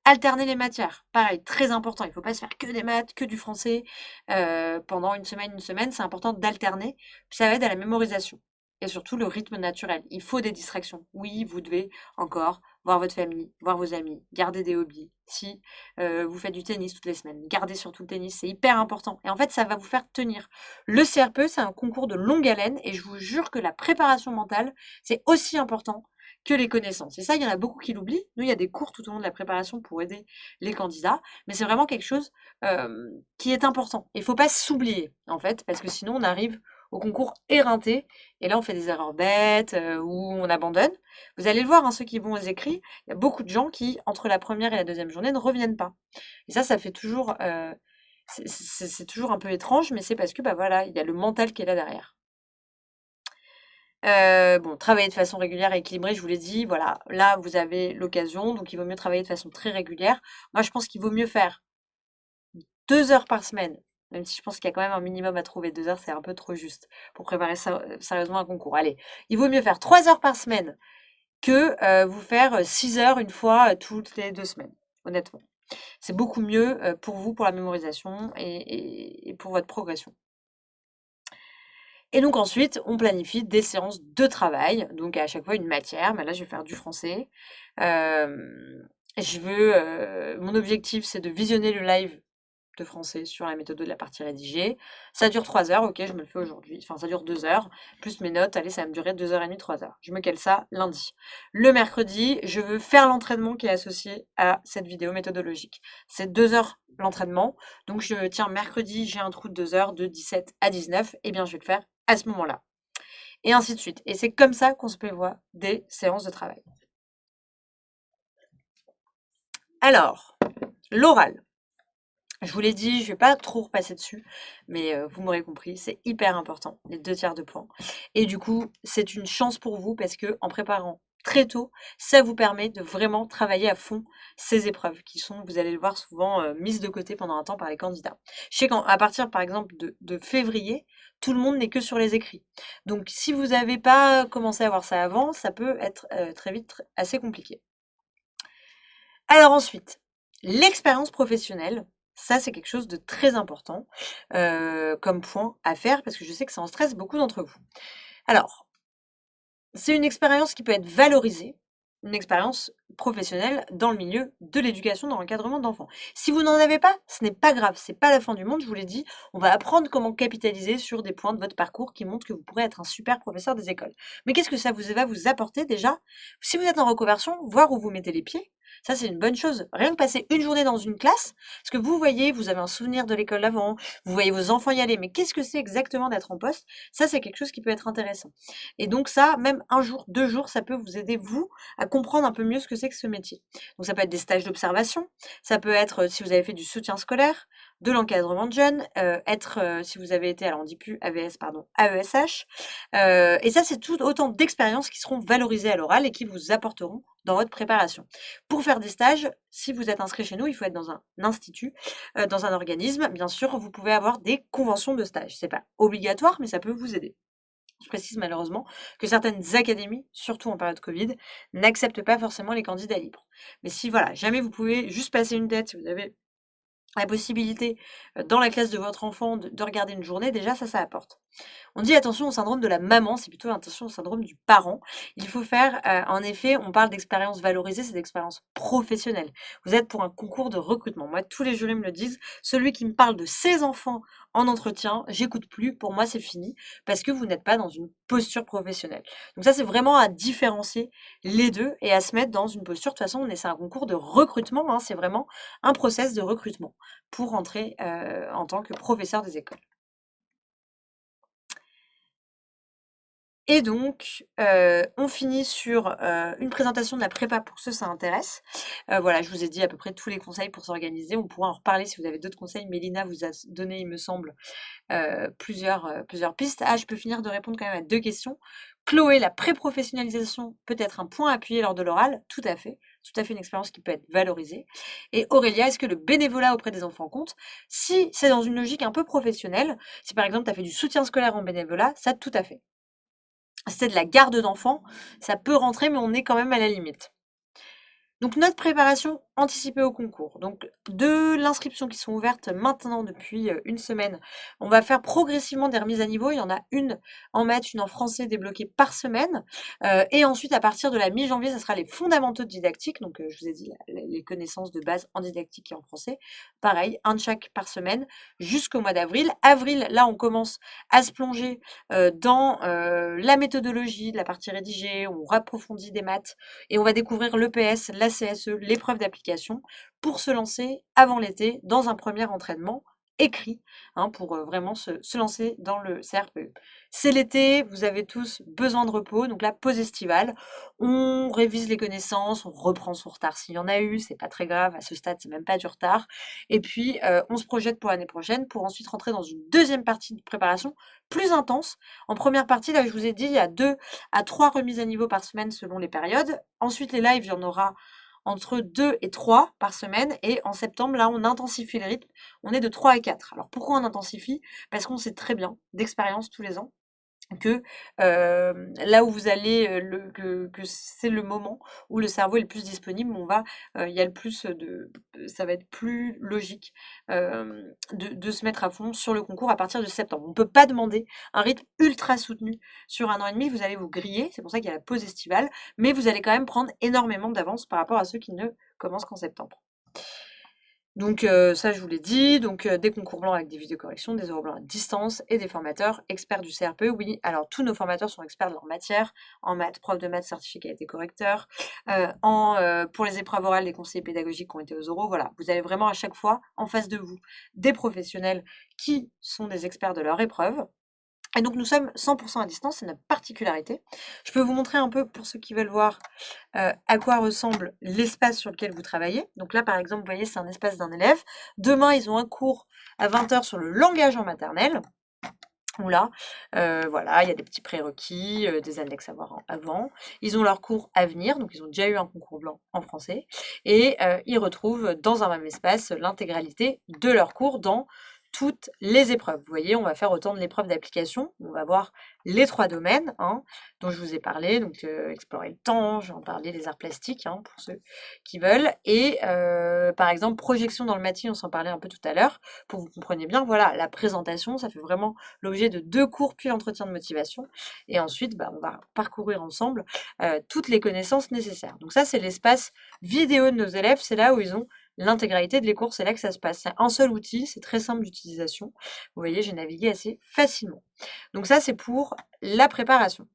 Alterner les matières, pareil, très important. Il ne faut pas se faire que des maths, que du français pendant une semaine. C'est important d'alterner. Ça aide à la mémorisation et surtout le rythme naturel. Il faut des distractions. Oui, vous devez encore voir votre famille, voir vos amis, garder des hobbies. Si vous faites du tennis toutes les semaines, gardez surtout le tennis, c'est hyper important. Et en fait, ça va vous faire tenir. Le CRPE, c'est un concours de longue haleine et je vous jure que la préparation mentale, c'est aussi important que les connaissances. Et ça, il y en a beaucoup qui l'oublient. Nous, il y a des cours tout au long de la préparation pour aider les candidats, mais c'est vraiment quelque chose qui est important. Il ne faut pas s'oublier, en fait, parce que sinon, on arrive au concours éreinté, et là, on fait des erreurs bêtes ou on abandonne. Vous allez le voir, hein, ceux qui vont aux écrits, il y a beaucoup de gens qui, entre la première et la deuxième journée, ne reviennent pas. Et ça fait toujours... c'est toujours un peu étrange, mais c'est parce que, bah voilà, il y a le mental qui est là derrière. Bon, travailler de façon régulière et équilibrée, je vous l'ai dit, voilà, là vous avez l'occasion, donc il vaut mieux travailler de façon très régulière. Moi, je pense qu'il vaut mieux faire 2 heures par semaine, même si je pense qu'il y a quand même un minimum à trouver. 2 heures, c'est un peu trop juste pour préparer sérieusement un concours. Allez, il vaut mieux faire 3 heures par semaine que vous faire 6 heures une fois toutes les 2 semaines, honnêtement. C'est beaucoup mieux pour vous, pour la mémorisation et pour votre progression. Et donc ensuite, on planifie des séances de travail, donc à chaque fois une matière. Mais là, je vais faire du français. Mon objectif, c'est de visionner le live de français sur la méthode de la partie rédigée. Ça dure 3 heures, ok, je me le fais aujourd'hui. Enfin, ça dure 2 heures, plus mes notes, allez, ça va me durer 2h30, 3 heures. Je me cale ça lundi. Le mercredi, je veux faire l'entraînement qui est associé à cette vidéo méthodologique. C'est 2 heures l'entraînement. Donc, tiens, mercredi, j'ai un trou de 2 heures de 17 à 19. Eh bien, je vais le faire à ce moment-là. Et ainsi de suite. Et c'est comme ça qu'on se prévoit des séances de travail. Alors, l'oral. Je vous l'ai dit, je ne vais pas trop repasser dessus, mais vous m'aurez compris, c'est hyper important, les 2 tiers de points. Et du coup, c'est une chance pour vous parce que en préparant très tôt, ça vous permet de vraiment travailler à fond ces épreuves qui sont, vous allez le voir souvent, mises de côté pendant un temps par les candidats. Je sais qu'à partir, par exemple, de février, tout le monde n'est que sur les écrits. Donc, si vous n'avez pas commencé à voir ça avant, ça peut être très vite assez compliqué. Alors ensuite, l'expérience professionnelle. Ça, c'est quelque chose de très important comme point à faire parce que je sais que ça en stresse beaucoup d'entre vous. Alors, c'est une expérience qui peut être valorisée, une expérience professionnelle dans le milieu de l'éducation, dans l'encadrement d'enfants. Si vous n'en avez pas, ce n'est pas grave, c'est pas la fin du monde, je vous l'ai dit. On va apprendre comment capitaliser sur des points de votre parcours qui montrent que vous pourrez être un super professeur des écoles. Mais qu'est-ce que ça va vous apporter déjà? Si vous êtes en reconversion, voir où vous mettez les pieds, Ça, c'est une bonne chose. Rien que passer une journée dans une classe, parce que vous voyez, vous avez un souvenir de l'école d'avant, vous voyez vos enfants y aller, mais qu'est-ce que c'est exactement d'être en poste? Ça, c'est quelque chose qui peut être intéressant. Et donc ça, même un jour, 2 jours, ça peut vous aider, vous, à comprendre un peu mieux ce que c'est que ce métier. Donc ça peut être des stages d'observation, ça peut être si vous avez fait du soutien scolaire, de l'encadrement de jeunes, si vous avez été, alors on dit plus AVS, pardon, AESH. Et ça, c'est tout autant d'expériences qui seront valorisées à l'oral et qui vous apporteront dans votre préparation. Pour faire des stages, si vous êtes inscrit chez nous, il faut être dans un institut, dans un organisme. Bien sûr, vous pouvez avoir des conventions de stage. C'est pas obligatoire, mais ça peut vous aider. Je précise malheureusement que certaines académies, surtout en période Covid, n'acceptent pas forcément les candidats libres. Mais si voilà, jamais vous pouvez juste passer une tête, si vous avez la possibilité dans la classe de votre enfant de regarder une journée, déjà ça apporte. On dit attention au syndrome de la maman, c'est plutôt attention au syndrome du parent. Il faut faire, en effet, on parle d'expérience valorisée, c'est d'expérience professionnelle. Vous êtes pour un concours de recrutement. Moi, tous les jurys me le disent. Celui qui me parle de ses enfants en entretien, j'écoute plus. Pour moi, c'est fini parce que vous n'êtes pas dans une posture professionnelle. Donc ça, c'est vraiment à différencier les deux et à se mettre dans une posture. De toute façon, c'est un concours de recrutement, hein, c'est vraiment un process de recrutement pour entrer en tant que professeur des écoles. Et donc, on finit sur, une présentation de la prépa pour ceux que ça intéresse. Voilà, je vous ai dit à peu près tous les conseils pour s'organiser. On pourra en reparler si vous avez d'autres conseils. Mélina vous a donné, il me semble, plusieurs pistes. Ah, je peux finir de répondre quand même à 2 questions. Chloé, la pré-professionnalisation peut être un point appuyé lors de l'oral? Tout à fait. Tout à fait une expérience qui peut être valorisée. Et Aurélia, est-ce que le bénévolat auprès des enfants compte? Si c'est dans une logique un peu professionnelle, si par exemple tu as fait du soutien scolaire en bénévolat, ça tout à fait. Si c'est de la garde d'enfants, ça peut rentrer, mais on est quand même à la limite. Donc notre préparation anticipée au concours. Donc de l'inscription qui sont ouvertes maintenant depuis une semaine, on va faire progressivement des remises à niveau. Il y en a une en maths, une en français débloquée par semaine. Et ensuite, à partir de la mi-janvier, ça sera les fondamentaux de didactique. Donc je vous ai dit les connaissances de base en didactique et en français. Pareil, un de chaque par semaine jusqu'au mois d'avril. Avril, là, on commence à se plonger dans la méthodologie, de la partie rédigée, on approfondit des maths et on va découvrir l'EPS, la CSE, l'épreuve d'application, pour se lancer avant l'été dans un premier entraînement écrit, hein, pour vraiment se lancer dans le CRPE. C'est l'été, vous avez tous besoin de repos, donc la pause estivale, on révise les connaissances, on reprend son retard s'il y en a eu, c'est pas très grave, à ce stade c'est même pas du retard, et puis on se projette pour l'année prochaine pour ensuite rentrer dans une deuxième partie de préparation plus intense. En première partie, là je vous ai dit, il y a 2 à 3 remises à niveau par semaine selon les périodes. Ensuite, les lives, il y en aura entre 2 et 3 par semaine. Et en septembre, là, on intensifie le rythme. On est de 3 à 4. Alors pourquoi on intensifie? Parce qu'on sait très bien, d'expérience tous les ans, que là où vous allez, que c'est le moment où le cerveau est le plus disponible, on va, il y a le plus ça va être plus logique de se mettre à fond sur le concours à partir de septembre. On ne peut pas demander un rythme ultra soutenu sur 1 an et demi, vous allez vous griller, c'est pour ça qu'il y a la pause estivale, mais vous allez quand même prendre énormément d'avance par rapport à ceux qui ne commencent qu'en septembre. Donc ça, je vous l'ai dit, donc des concours blancs avec des vidéos corrections, des euros blancs à distance et des formateurs experts du CRPE. Oui, alors tous nos formateurs sont experts de leur matière, en maths, prof de maths certifié qualité correcteur, pour les épreuves orales, les conseillers pédagogiques qui ont été aux oraux. Voilà, vous avez vraiment à chaque fois en face de vous des professionnels qui sont des experts de leur épreuve. Et donc nous sommes 100% à distance, c'est notre particularité. Je peux vous montrer un peu, pour ceux qui veulent voir, à quoi ressemble l'espace sur lequel vous travaillez. Donc là, par exemple, vous voyez, c'est un espace d'un élève. Demain, ils ont un cours à 20h sur le langage en maternelle. Où là, voilà, il y a des petits prérequis, des annexes à voir avant. Ils ont leur cours à venir, donc ils ont déjà eu un concours blanc en français. Et ils retrouvent dans un même espace l'intégralité de leur cours dans toutes les épreuves. Vous voyez, on va faire autant de l'épreuve d'application. On va voir les 3 domaines dont je vous ai parlé. Donc, explorer le temps, j'en parlais, les arts plastiques, pour ceux qui veulent. Et par exemple, projection dans le mati, on s'en parlait un peu tout à l'heure. Pour que vous compreniez bien, voilà, la présentation, ça fait vraiment l'objet de 2 cours, puis l'entretien de motivation. Et ensuite, on va parcourir ensemble toutes les connaissances nécessaires. Donc ça, c'est l'espace vidéo de nos élèves. C'est là où ils ont l'intégralité de les cours, c'est là que ça se passe. C'est un seul outil, c'est très simple d'utilisation. Vous voyez, j'ai navigué assez facilement. Donc ça, c'est pour la préparation.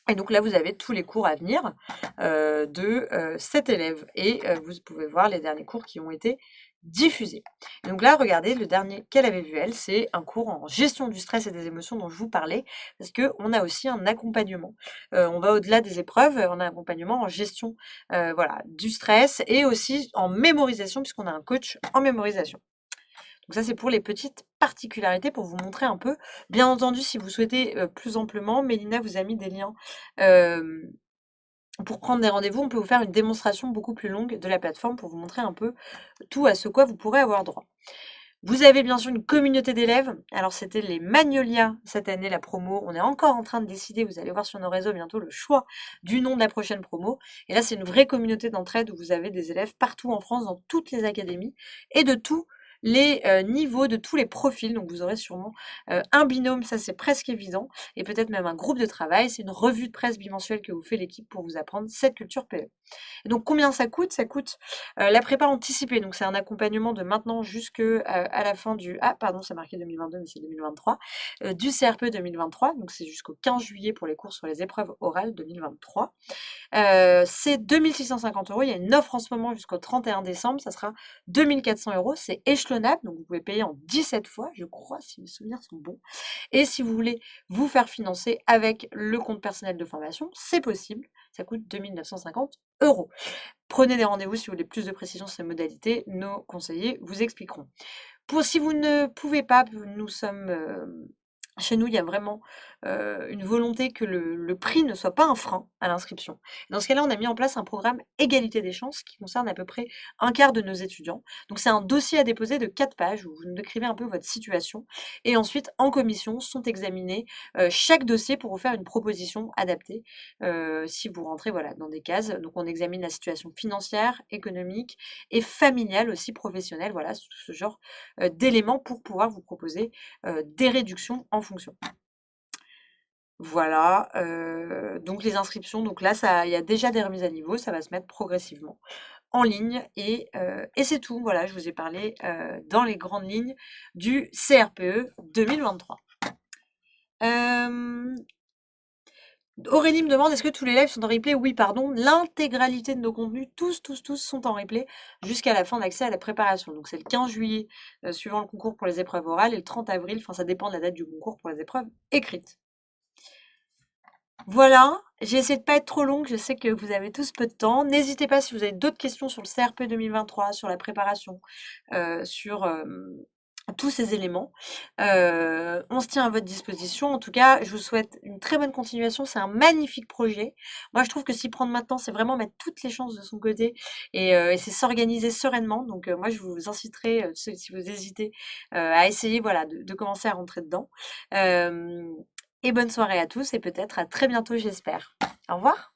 Et donc là, vous avez tous les cours à venir de 7 élèves. Et vous pouvez voir les derniers cours qui ont été diffusés. Et donc là, regardez, le dernier qu'elle avait vu, elle, c'est un cours en gestion du stress et des émotions dont je vous parlais, parce qu'on a aussi un accompagnement. On va au-delà des épreuves, on a un accompagnement en gestion voilà, du stress et aussi en mémorisation, puisqu'on a un coach en mémorisation. Donc ça, c'est pour les petites particularités, pour vous montrer un peu. Bien entendu, si vous souhaitez plus amplement, Mélina vous a mis des liens pour prendre des rendez-vous. On peut vous faire une démonstration beaucoup plus longue de la plateforme pour vous montrer un peu tout à ce quoi vous pourrez avoir droit. Vous avez bien sûr une communauté d'élèves. Alors, c'était les Magnolias cette année, la promo. On est encore en train de décider, vous allez voir sur nos réseaux bientôt, le choix du nom de la prochaine promo. Et là, c'est une vraie communauté d'entraide où vous avez des élèves partout en France, dans toutes les académies et de tous les niveaux, de tous les profils. Donc, vous aurez sûrement un binôme, ça c'est presque évident, et peut-être même un groupe de travail. C'est une revue de presse bimensuelle que vous fait l'équipe pour vous apprendre cette culture PE. Et donc, combien ça coûte? Ça coûte la prépa anticipée. Donc, c'est un accompagnement de maintenant jusqu'à la fin du... Ah, pardon, c'est marqué 2022, mais c'est 2023. Du CRPE 2023. Donc, c'est jusqu'au 15 juillet pour les cours sur les épreuves orales 2023. C'est 2650 €. Il y a une offre en ce moment jusqu'au 31 décembre. Ça sera 2400 €. C'est échelonnable. Donc, vous pouvez payer en 17 fois, je crois, si mes souvenirs sont bons. Et si vous voulez vous faire financer avec le compte personnel de formation, c'est possible. Ça coûte 2950 €. Prenez des rendez-vous si vous voulez plus de précisions sur ces modalités. Nos conseillers vous expliqueront. Pour si vous ne pouvez pas, nous sommes... chez nous, il y a vraiment une volonté que le prix ne soit pas un frein à l'inscription. Dans ce cas-là, on a mis en place un programme égalité des chances qui concerne à peu près un quart de nos étudiants. Donc, c'est un dossier à déposer de 4 pages où vous décrivez un peu votre situation. Et ensuite, en commission, sont examinés chaque dossier pour vous faire une proposition adaptée si vous rentrez voilà, dans des cases. Donc, on examine la situation financière, économique et familiale aussi, professionnelle. Voilà, ce genre d'éléments pour pouvoir vous proposer des réductions en fonction. Voilà, donc les inscriptions, donc là, il y a déjà des remises à niveau, ça va se mettre progressivement en ligne et c'est tout. Voilà, je vous ai parlé dans les grandes lignes du CRPE 2023. Aurélie me demande, est-ce que tous les lives sont en replay? Oui, pardon, l'intégralité de nos contenus, tous sont en replay jusqu'à la fin d'accès à la préparation. Donc c'est le 15 juillet, suivant le concours pour les épreuves orales, et le 30 avril, enfin ça dépend de la date du concours pour les épreuves écrites. Voilà, j'ai essayé de pas être trop longue, je sais que vous avez tous peu de temps. N'hésitez pas si vous avez d'autres questions sur le CRP 2023, sur la préparation, sur tous ces éléments. On se tient à votre disposition. En tout cas, je vous souhaite une très bonne continuation. C'est un magnifique projet. Moi, je trouve que s'y prendre maintenant, c'est vraiment mettre toutes les chances de son côté et c'est s'organiser sereinement. Donc, moi, je vous inciterai, si vous hésitez, à essayer voilà, de commencer à rentrer dedans. Et bonne soirée à tous et peut-être à très bientôt, j'espère. Au revoir.